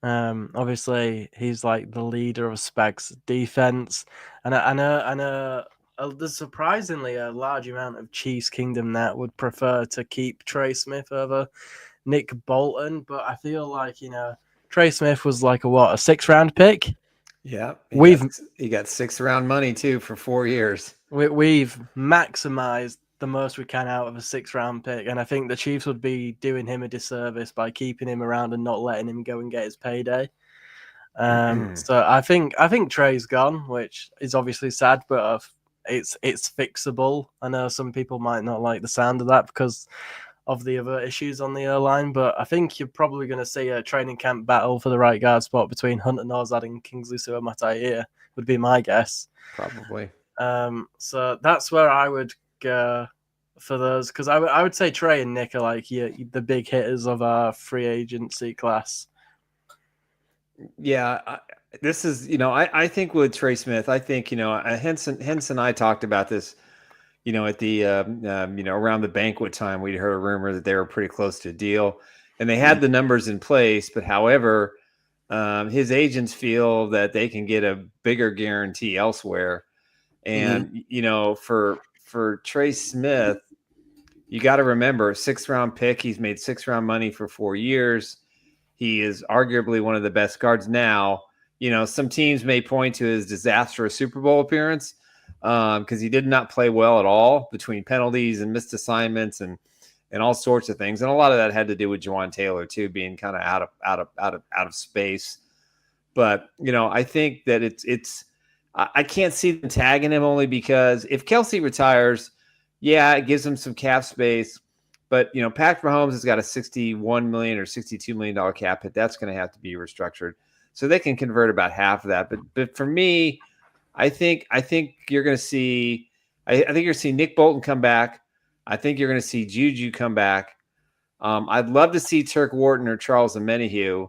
Obviously he's like the leader of Spags defense, and I know there's surprisingly a large amount of Chiefs Kingdom that would prefer to keep Trey Smith over Nick Bolton, but I feel like Trey Smith was like a 6th round pick. Yeah, he got 6th round money too for 4 years. We've maximized the most we can out of a 6th round pick, and I think the Chiefs would be doing him a disservice by keeping him around and not letting him go and get his payday. So I think Trey's gone, which is obviously sad, but it's fixable. I know some people might not like the sound of that because of the other issues on the O-line, but I think you're probably going to see a training camp battle for the right guard spot between Hunter Norzad and Kingsley Suamataia, would be my guess. Probably. So that's where I would go for those, because I would say Trey and Nick are like the big hitters of our free agency class. Yeah, this is, I think with Trey Smith, I think, Hense and I talked about this, at the, around the banquet time, we'd heard a rumor that they were pretty close to a deal and they had the numbers in place, but however, his agents feel that they can get a bigger guarantee elsewhere. And, for Trey Smith, you got to remember 6th round pick. He's made 6th round money for 4 years. He is arguably one of the best guards now. Some teams may point to his disastrous Super Bowl appearance because he did not play well at all between penalties and missed assignments and all sorts of things. And a lot of that had to do with Juwan Taylor too, being kind of out of space. But I think that it's I can't see them tagging him only because if Kelce retires, yeah, it gives him some cap space. But, Patrick Mahomes has got a $61 million or $62 million cap hit. That's going to have to be restructured. So they can convert about half of that. But for me, I think you're going to see I think you're going to see Nick Bolton come back. I think you're going to see Juju come back. I'd love to see Turk Wharton or Charles Omenihu.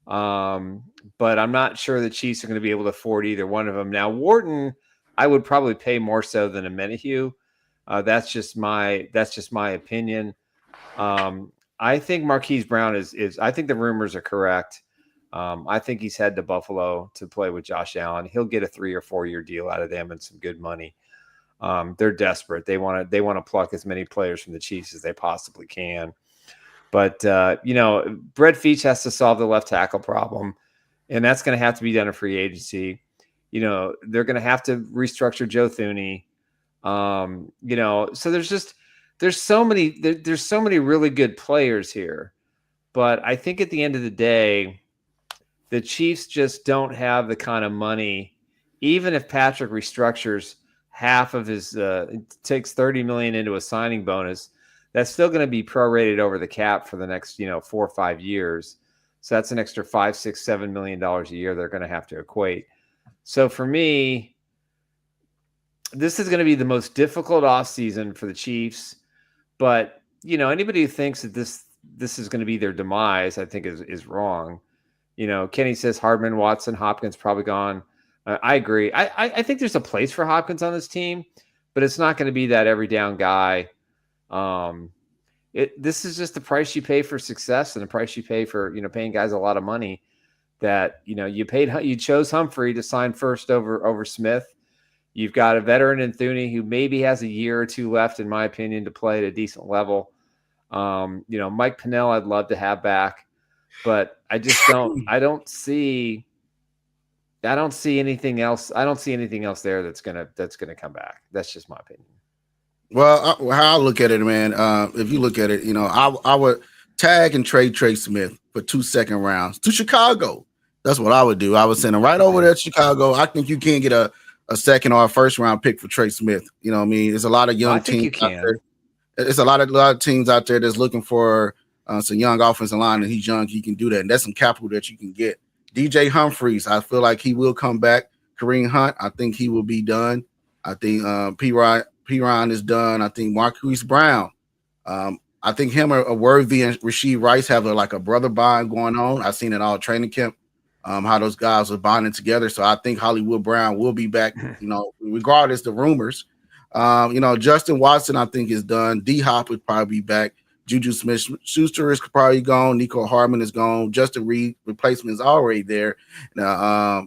But I'm not sure the Chiefs are going to be able to afford either one of them. Now, Wharton, I would probably pay more so than Omenihu. That's just my opinion. I think Marquise Brown is I think the rumors are correct. I think he's headed to Buffalo to play with Josh Allen. He'll get a 3 or 4 year deal out of them and some good money. They're desperate. They want to pluck as many players from the Chiefs as they possibly can. But Brett Veach has to solve the left tackle problem, and that's going to have to be done in free agency. They're going to have to restructure Joe Thuney. So there's so many really good players here, but I think at the end of the day, the Chiefs just don't have the kind of money. Even if Patrick restructures half of his, takes $30 million into a signing bonus, that's still going to be prorated over the cap for the next, 4 or 5 years. So that's an extra $5, $6, $7 million a year they're going to have to equate. So for me, this is going to be the most difficult offseason for the Chiefs. But, anybody who thinks that this is going to be their demise, I think is wrong. Kenny says Hardman, Watson, Hopkins probably gone. I agree. I think there's a place for Hopkins on this team, but it's not going to be that every down guy. This is just the price you pay for success and the price you pay for, paying guys a lot of money that, you chose Humphrey to sign first over Smith. You've got a veteran in Thuney who maybe has a year or two left, in my opinion, to play at a decent level. Mike Pennell, I'd love to have back, but I just don't see anything else. I don't see anything else there that's gonna come back. That's just my opinion. Well, how I look at it, man, if you look at it, I would tag and trade Trey Smith for 2 second rounds to Chicago. That's what I would do. I would send him right over there to Chicago. I think you can get a second or a first round pick for Trey Smith. You know what I mean? There's a lot of young teams out there. There's a lot of teams out there that's looking for some young offensive line, and he's young. He can do that, and that's some capital that you can get. DJ Humphries, I feel like he will come back. Kareem Hunt, I think he will be done. I think P. Ryan is done. I think Marquise Brown. I I think him or Worthy and Rashid Rice have a brother bond going on. I've seen it all training camp, how those guys are bonding together. So I think Hollywood Brown will be back, regardless of the rumors. Justin Watson, I think, is done. D-Hop would probably be back. Juju Smith-Schuster is probably gone. Nico Harmon is gone. Justin Reed replacement is already there. Now,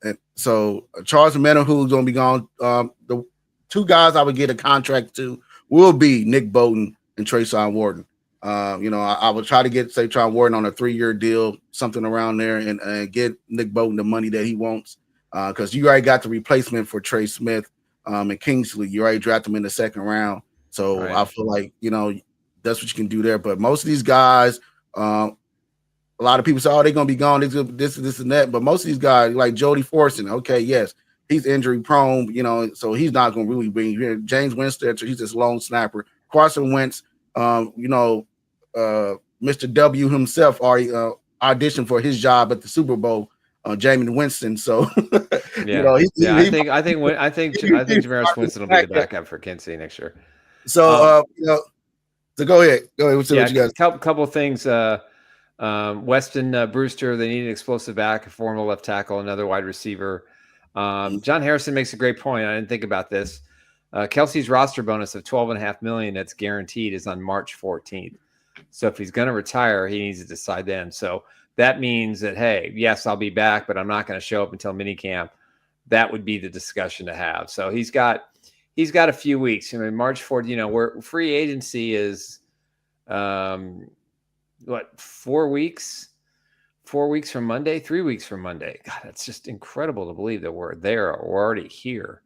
and so Charles Menahu is going to be gone. The two guys I would get a contract to will be Nick Bolton and Trayshawn Wharton. I would try to get Trayshawn Wharton on a 3-year deal, something around there, and get Nick Bolton the money that he wants, because you already got the replacement for Trey Smith and Kingsley. You already drafted him in the 2nd round. So I feel like, that's what you can do there. But most of these guys, a lot of people say, oh, they're going to be gone, this and that. But most of these guys, like Jody Forson, okay, yes, he's injury prone, so he's not going to really be here. James Winstead, he's this lone snapper. Carson Wentz, Mr. W himself already auditioned for his job at the Super Bowl, Jameis Winston. So, I think Jameis Winston will be the backup for Kinsey next year. So, so go ahead. What you guys? Couple of things. Weston Brewster, they need an explosive back, a former left tackle, another wide receiver. John Harrison makes a great point. I didn't think about this. Kelce's roster bonus of $12.5 million that's guaranteed is on March 14th. So if he's going to retire, he needs to decide then. So that means that, hey, yes, I'll be back, but I'm not going to show up until minicamp. That would be the discussion to have. So he's got a few weeks. March 4th, where free agency is, 4 weeks? 4 weeks from Monday, 3 weeks from Monday. God, that's just incredible to believe that we're there. We're already here.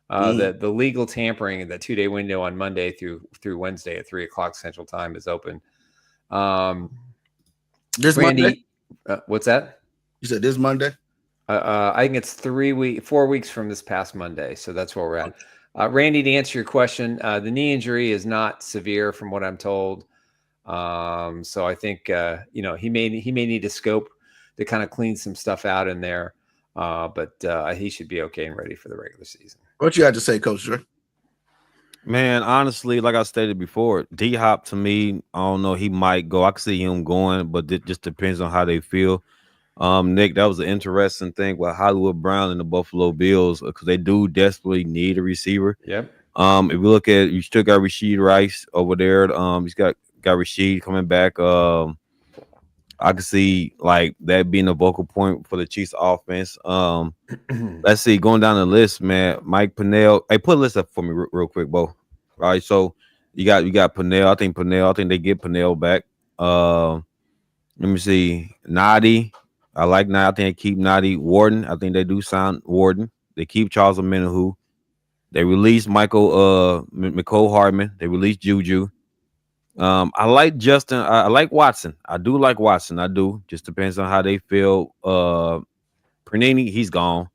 The legal tampering in the 2-day window on Monday through Wednesday at 3:00 Central Time is open. This Monday? What's that? You said this Monday? I think it's 4 weeks from this past Monday. So that's where we're at. Randy, to answer your question, the knee injury is not severe from what I'm told. So I think he may need a scope to kind of clean some stuff out in there, but he should be okay and ready for the regular season. What you had to say, Coach Dre? Man, honestly, like I stated before, D-Hop to me, I don't know, he might go. I can see him going, but it just depends on how they feel. Nick, that was an interesting thing with Hollywood Brown and the Buffalo Bills, because they do desperately need a receiver. Yep. If you look at, you still got Rashid Rice over there. He's got Rashid coming back. I can see like that being a vocal point for the Chiefs offense. Let's see, going down the list, man. Mike Pennell. Hey, put a list up for me real quick, Bo. All right, so you got Pennell. I think they get Pennell back. Let me see. Noddy. I like Noddy. I think they keep Noddy. Warden. I think they do sign Warden. They keep Charles Menahu. They released McCole Hardman. They released Juju. I like Justin. I like Watson. I do like Watson. I do. Just depends on how they feel. Pernini, he's gone.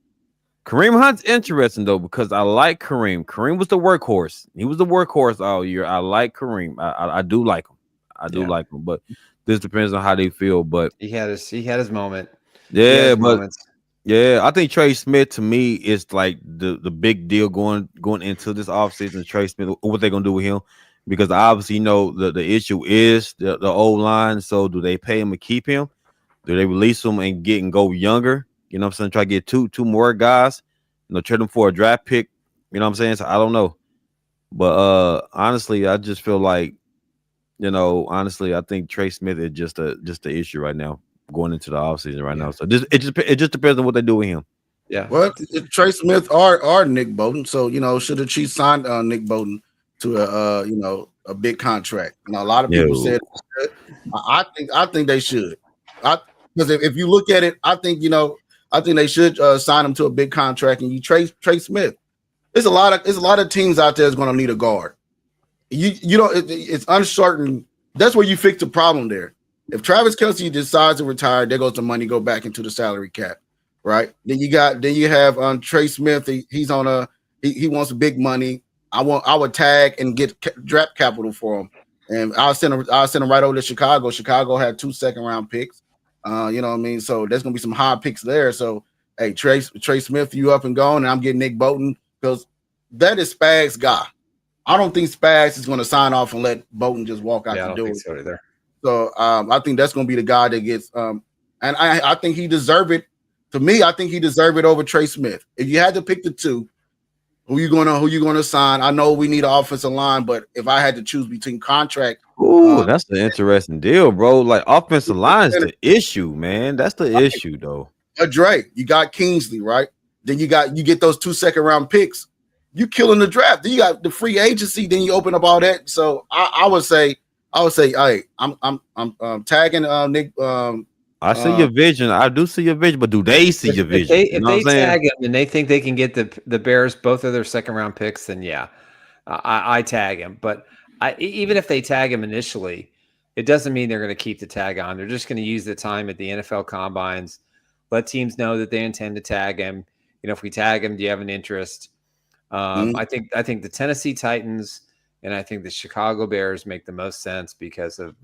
Kareem Hunt's interesting though, because I like Kareem. Kareem was the workhorse. He was the workhorse all year. I like Kareem. I do like him. I do like him, but this depends on how they feel. But he had his moment. Yeah, I think Trey Smith to me is like the big deal going into this offseason. Trey Smith, what they're gonna do with him. Because obviously, the issue is the old line. So do they pay him to keep him? Do they release him and go younger? You know what I'm saying? Try to get two more guys, trade them for a draft pick. You know what I'm saying? So I don't know. But honestly, I just feel like, I think Trey Smith is just the issue right now going into the offseason right now. So it just depends on what they do with him. Yeah. Well, Trey Smith or Nick Bolton. So, should the Chiefs sign Nick Bolton to a big contract? A lot of people said I think they should. Because if you look at it, I think they should sign him to a big contract. And you Trey Smith. There's a lot of teams out there that's going to need a guard. It's uncertain. That's where you fix the problem there. If Travis Kelce decides to retire, there goes the money go back into the salary cap, right? Then you have Trey Smith. He's on he wants big money. I would tag and get draft capital for him, and I'll send him right over to Chicago. Chicago had 2 second-round picks. You know what I mean? So there's gonna be some high picks there. So hey, Trey Smith, you up and going, and I'm getting Nick Bolton because that is Spag's guy. I don't think Spags is going to sign off and let Bolton just walk out the door. Think so either. So I think that's going to be the guy that gets. And I think he deserved it. To me, I think he deserved it over Trey Smith. If you had to pick the two, who you gonna sign? I know we need an offensive line, but if I had to choose between contract, that's the interesting deal, bro. Like offensive line is the issue, man. That's the issue, though. Dre, you got Kingsley, right? Then you get those 2 second-round picks. You killing the draft. Then you got the free agency. Then you open up all that. So I would say, hey, I'm tagging Nick. I see your vision. I do see your vision, but do they see your vision? If they tag him and they think they can get the Bears both of their second-round picks, then yeah, I tag him. But even if they tag him initially, it doesn't mean they're going to keep the tag on. They're just going to use the time at the NFL combines, let teams know that they intend to tag him. If we tag him, do you have an interest? I think the Tennessee Titans and I think the Chicago Bears make the most sense because of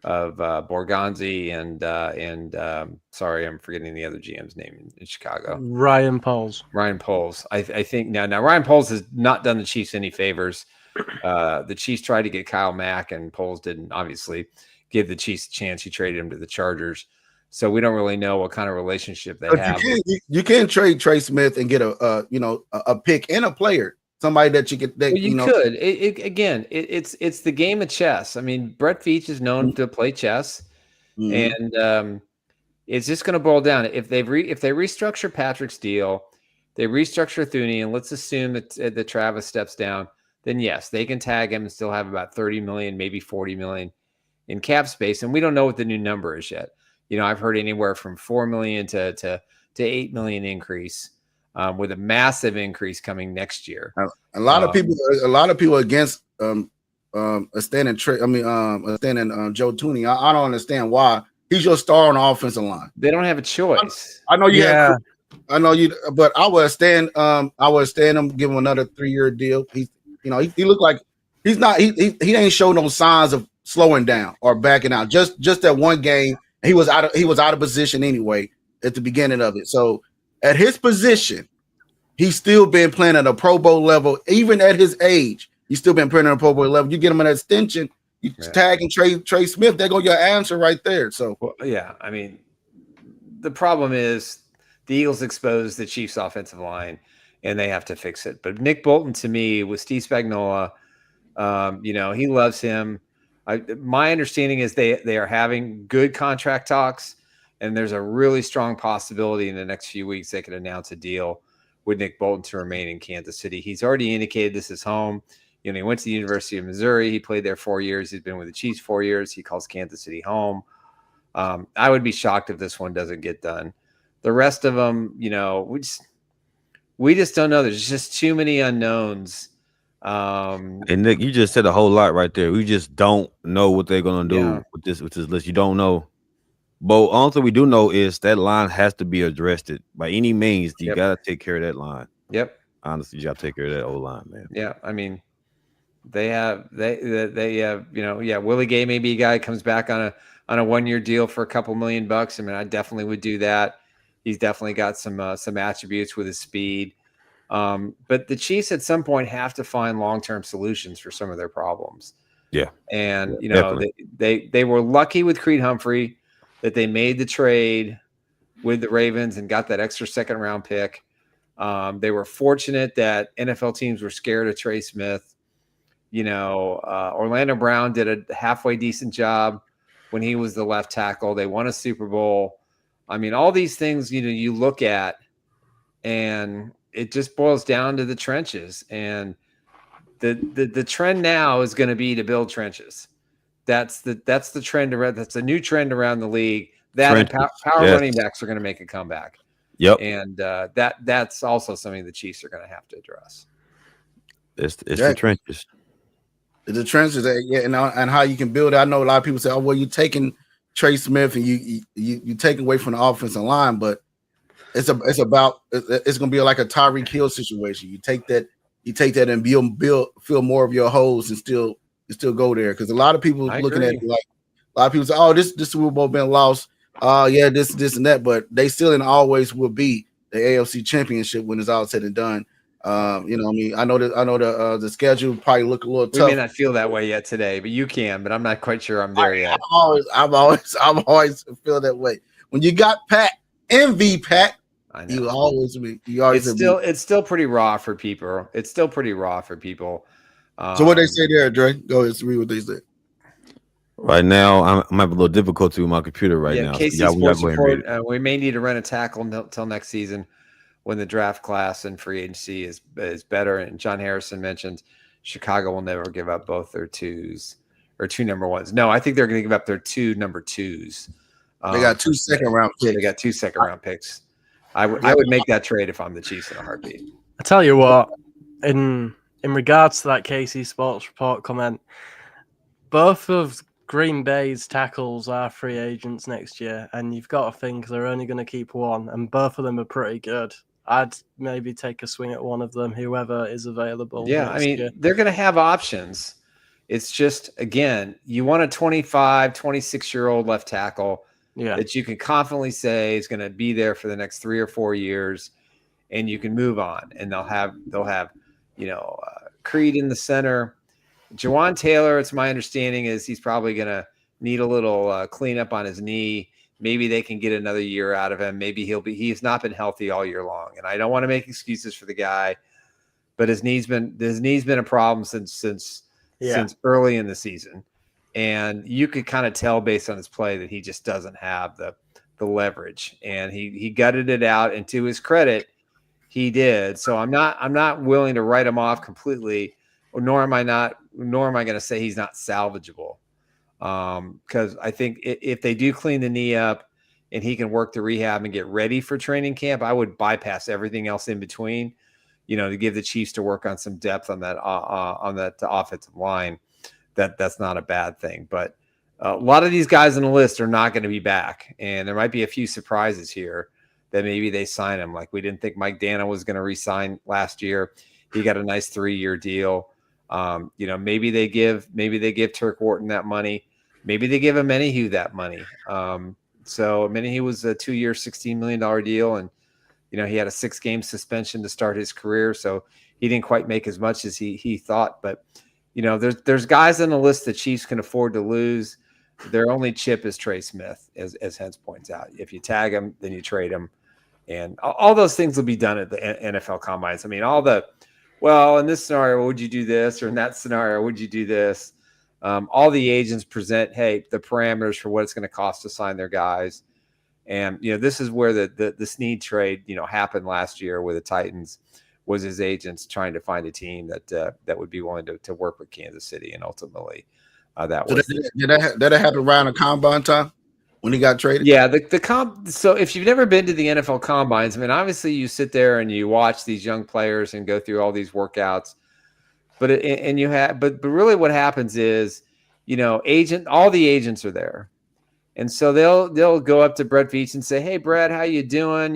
Borgonzi and sorry, I'm forgetting the other GM's name in Chicago. Ryan Poles. I think now Ryan Poles has not done the Chiefs any favors. The Chiefs tried to get Kyle Mack and Poles didn't obviously give the Chiefs a chance. He traded him to the Chargers. So we don't really know what kind of relationship they have. You can trade Trey Smith and get a pick and a player. Somebody that you could. Could. It's the game of chess. I mean, Brett Veach is known to play chess, and it's just going to boil down. If they restructure Patrick's deal, they restructure Thuney, and let's assume that Travis steps down, then yes, they can tag him and still have about 30 million, maybe 40 million in cap space, and we don't know what the new number is yet. I've heard anywhere from 4 million to 8 million increase. With a massive increase coming next year. A lot of people against standing Joe Thuney. I don't understand why. He's your star on the offensive line. They don't have a choice. I know you. Yeah. I know you, but I would stand him, give him another 3-year deal. He looked like he's not. He ain't showed no signs of slowing down or backing out. Just that one game, he was out of position anyway at the beginning of it. So. At his position, he's still been playing at a Pro Bowl level. Even at his age, he's still been playing at a Pro Bowl level. You get him an extension, you tag and Trey Smith, there go your answer right there. So, I mean, the problem is the Eagles exposed the Chiefs' offensive line, and they have to fix it. But Nick Bolton, to me, with Steve Spagnuolo, he loves him. My understanding is they are having good contract talks. And there's a really strong possibility in the next few weeks they could announce a deal with Nick Bolton to remain in Kansas City. He's already indicated this is home. He went to the University of Missouri. He played there 4 years. He's been with the Chiefs 4 years. He calls Kansas City home. I would be shocked if this one doesn't get done. The rest of them, we just don't know. There's just too many unknowns. And Nick, you just said a whole lot right there. We just don't know what they're gonna do with this list. You don't know. But only thing we do know is that line has to be addressed by any means. You got to take care of that line. Yep. Honestly, you got to take care of that old line, man. Yeah. I mean, they have, Willie Gay may be a guy who comes back on a 1-year deal for a couple $1 million. I mean, I definitely would do that. He's definitely got some attributes with his speed. But the Chiefs at some point have to find long-term solutions for some of their problems. Yeah. And, they were lucky with Creed Humphrey that they made the trade with the Ravens and got that extra second-round pick. They were fortunate that NFL teams were scared of Trey Smith. Orlando Brown did a halfway decent job when he was the left tackle. They won a Super Bowl. I mean, all these things, you look at, and it just boils down to the trenches. And the trend now is going to be to build trenches. That's the trend around. That's a new trend around the league. That power running backs are going to make a comeback. Yep. And that's also something the Chiefs are going to have to address. It's the trenches. The trenches, and how you can build it. I know a lot of people say, "Oh, well, you're taking Trey Smith and you take away from the offensive line," but it's going to be like a Tyreek Hill situation. You take that and fill more of your holes and still go there, because a lot of people looking at it like a lot of people say, "Oh, this Super Bowl been lost. This and that," but they still and always will be the AFC Championship when it's all said and done. You know, I mean, I know the schedule probably look a little We tough. may not feel that way yet today, but you can. But I'm not quite sure I'm there yet. I've always feel that way. When you got Pat, MV Pat, you always. It's still pretty raw for people. It's still pretty raw for people. So what they say there, Dre? Go ahead, read what they said. Right now, I'm having a little difficulty with my computer right now. KC So Sports Report. We may need to run a tackle until next season when the draft class and free agency is better. And John Harrison mentioned Chicago will never give up both their twos or two number ones. No, I think they're going to give up their two number twos. They got 2 second-round picks. They got 2 second-round picks. I would make that trade if I'm the Chiefs in a heartbeat. I tell you what, in regards to that KC Sports Report comment, both of Green Bay's tackles are free agents next year, and you've got to think they're only going to keep one, and both of them are pretty good. I'd maybe take a swing at one of them, whoever is available. Yeah, I mean, they're going to have options. It's just, again, you want a 25, 26-year-old left tackle that you can confidently say is going to be there for the next 3 or 4 years, and you can move on. And they'll have Creed in the center. Jawan Taylor, it's my understanding, is he's probably going to need a little cleanup on his knee. Maybe they can get another year out of him. Maybe he's not been healthy all year long. And I don't want to make excuses for the guy, but his knee's been a problem since early in the season. And you could kind of tell based on his play that he just doesn't have the leverage. And he gutted it out, and to his credit, he did. So I'm not willing to write him off completely, nor am I going to say he's not salvageable. Because I think if they do clean the knee up and he can work the rehab and get ready for training camp, I would bypass everything else in between, to give the Chiefs to work on some depth on that offensive line. That's not a bad thing. But a lot of these guys on the list are not going to be back, and there might be a few surprises here that maybe they sign him. Like we didn't think Mike Dana was going to re-sign last year. He got a nice 3-year deal. Maybe they give Turk Wharton that money. Maybe they give Amenihue that money. So Amenihue was a 2-year, $16 million deal. And, he had a 6-game suspension to start his career. So he didn't quite make as much as he thought, but there's guys on the list the Chiefs can afford to lose. Their only chip is Trey Smith, as Hense points out. If you tag him, then you trade him. And all those things will be done at the NFL combines. I mean, in this scenario, would you do this? Or in that scenario, would you do this? All the agents present, the parameters for what it's going to cost to sign their guys. And, this is where the Snead trade, happened last year with the Titans, was his agents trying to find a team that would be willing to work with Kansas City. And ultimately that was. Did that happen around the combine time when he got traded? Yeah. So if you've never been to the NFL combines, I mean, obviously you sit there and you watch these young players and go through all these workouts, but really what happens is, all the agents are there. And so they'll go up to Brett Veach and say, "Hey, Brett, how you doing?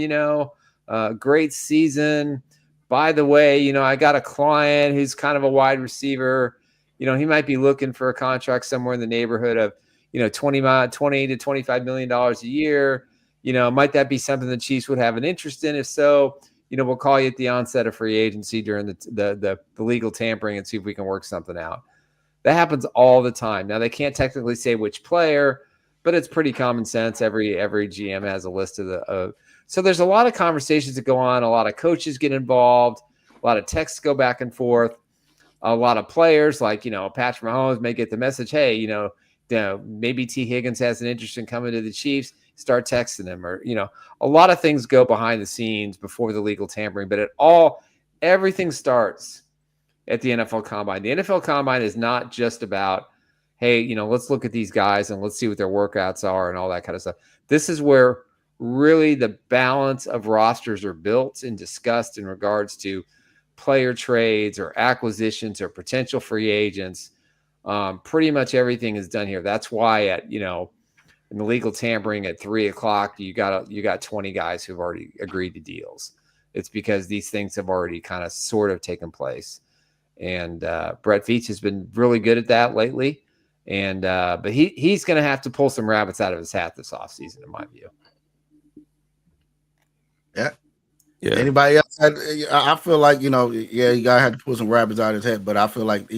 Great season. By the way, I got a client who's kind of a wide receiver. He might be looking for a contract somewhere in the neighborhood of, $20 to $25 million a year. Might that be something the Chiefs would have an interest in? If so, we'll call you at the onset of free agency during the legal tampering and see if we can work something out." That happens all the time. Now, they can't technically say which player, but it's pretty common sense. Every GM has a list of so there's a lot of conversations that go on. A lot of coaches get involved. A lot of texts go back and forth. A lot of players, like, Patrick Mahomes may get the message, "Hey, maybe T. Higgins has an interest in coming to the Chiefs." Start texting him, or, a lot of things go behind the scenes before the legal tampering, but everything starts at the NFL Combine. The NFL Combine is not just about, hey, let's look at these guys and let's see what their workouts are and all that kind of stuff. This is where really the balance of rosters are built and discussed in regards to player trades or acquisitions or potential free agents. Pretty much everything is done here. That's why in the legal tampering at 3:00, you got 20 guys who've already agreed to deals. It's because these things have already kind of sort of taken place. And Brett Veach has been really good at that lately. And but he's going to have to pull some rabbits out of his hat this offseason, in my view. Yeah. Yeah. Anybody else? I feel like, you gotta have to put some rabbits out of his head, but I feel like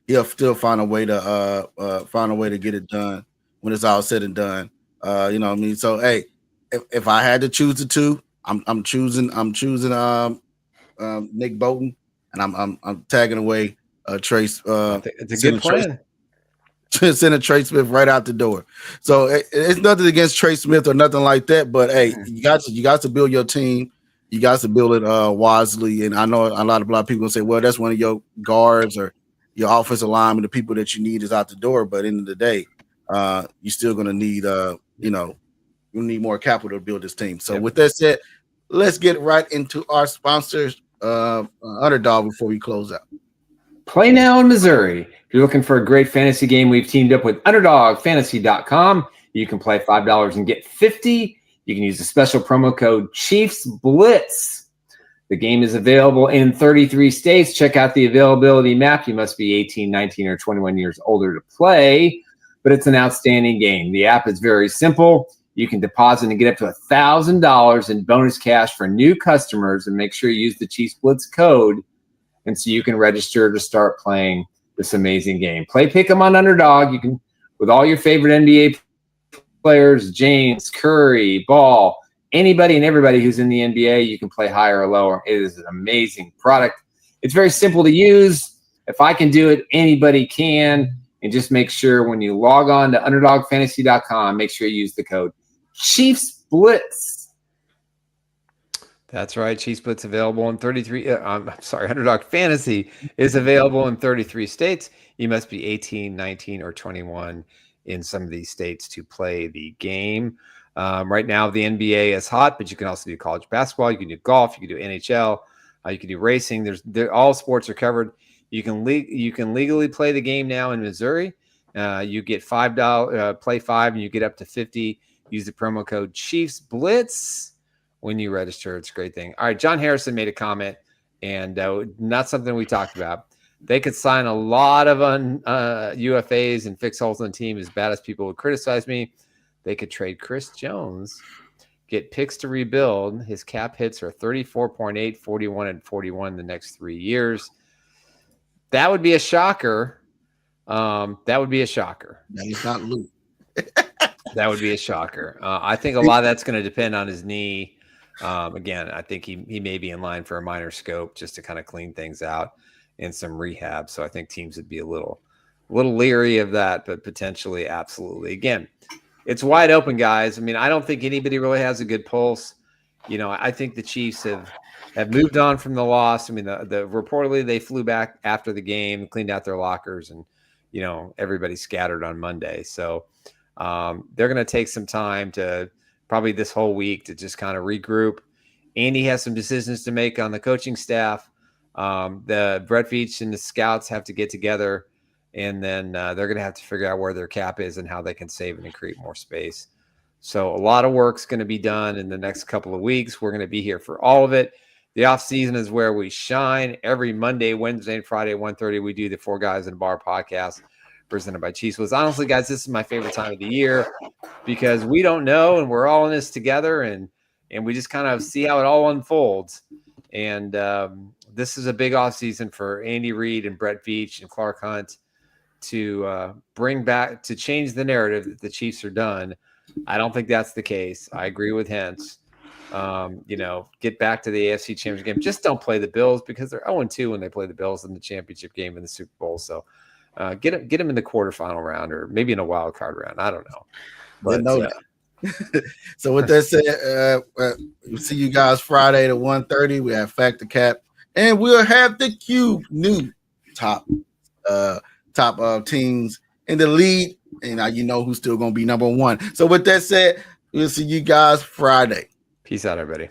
he'll still find a way to get it done when it's all said and done. You know what I mean? So hey, if I had to choose the two, I'm choosing Nick Bolton, and I'm tagging away Trace. It's a good plan. Sending Trey Smith right out the door. So it's nothing against Trey Smith or nothing like that. But hey, you got to build your team. You got to build it wisely. And I know a lot of people say, well, that's one of your guards or your offensive linemen. The people that you need is out the door. But at the end of the day, you're still going to need you need more capital to build this team. So with that said, let's get right into our sponsors, Underdog, before we close out. Play now in Missouri. If you're looking for a great fantasy game, we've teamed up with UnderdogFantasy.com. You can play $5 and get $50. You can use the special promo code Chiefs Blitz. The game is available in 33 states. Check out the availability map. You must be 18, 19, or 21 years older to play, but it's an outstanding game. The app is very simple. You can deposit and get up to $1,000 in bonus cash for new customers, and make sure you use the Chiefs Blitz code, and so you can register to start playing this amazing game. Play Pick'em on Underdog. You can, with all your favorite NBA players, James, Curry, Ball, anybody and everybody who's in the NBA, you can play higher or lower. It is an amazing product. It's very simple to use. If I can do it, anybody can. And just make sure when you log on to UnderdogFantasy.com, make sure you use the code Chiefs Blitz. That's right. Chiefs Blitz available in 33. Underdog Fantasy is available in 33 states. You must be 18, 19, or 21 in some of these states to play the game. Right now, the NBA is hot, but you can also do college basketball. You can do golf. You can do NHL. You can do racing. All sports are covered. You can legally play the game now in Missouri. You get $5, play 5, and you get up to 50. Use the promo code Chiefs Blitz when you register. It's a great thing. All right, John Harrison made a comment, and not something we talked about. They could sign a lot of UFAs and fix holes in the team. As bad as people would criticize me, they could trade Chris Jones, get picks to rebuild. His cap hits are 34.8, 41, and 41 the next 3 years. That would be a shocker. That would be a shocker. That is not loot. That would be a shocker. I think a lot of that's going to depend on his knee. Again, I think he may be in line for a minor scope just to kind of clean things out and some rehab. So I think teams would be a little leery of that, but potentially, absolutely. Again, it's wide open, guys. I mean, I don't think anybody really has a good pulse. I think the Chiefs have moved on from the loss. I mean, the reportedly they flew back after the game, cleaned out their lockers, and everybody scattered on Monday. So they're going to take some time to probably this whole week to just kind of regroup. Andy has some decisions to make on the coaching staff. The Brett Veach and the scouts have to get together, and then they're going to have to figure out where their cap is and how they can save it and create more space. So a lot of work's going to be done in the next couple of weeks. We're going to be here for all of it. The offseason is where we shine. Every Monday, Wednesday, and Friday at 1:30, we do the Four Guys in a Bar podcast presented by Chiefs Blitz. Honestly, guys, this is my favorite time of the year because we don't know, and we're all in this together, and we just kind of see how it all unfolds. And this is a big offseason for Andy Reid and Brett Veach and Clark Hunt to to change the narrative that the Chiefs are done. I don't think that's the case. I agree with Hense. Get back to the AFC Championship game. Just don't play the Bills because they're 0-2 when they play the Bills in the championship game in the Super Bowl. So get them in the quarterfinal round or maybe in a wild card round. I don't know. But, so with that said, we'll see you guys Friday at 1:30. We have Factor Cap, and we'll have the Cube new top teams in the league. And now you know who's still going to be number one. So with that said, we'll see you guys Friday. Peace out, everybody.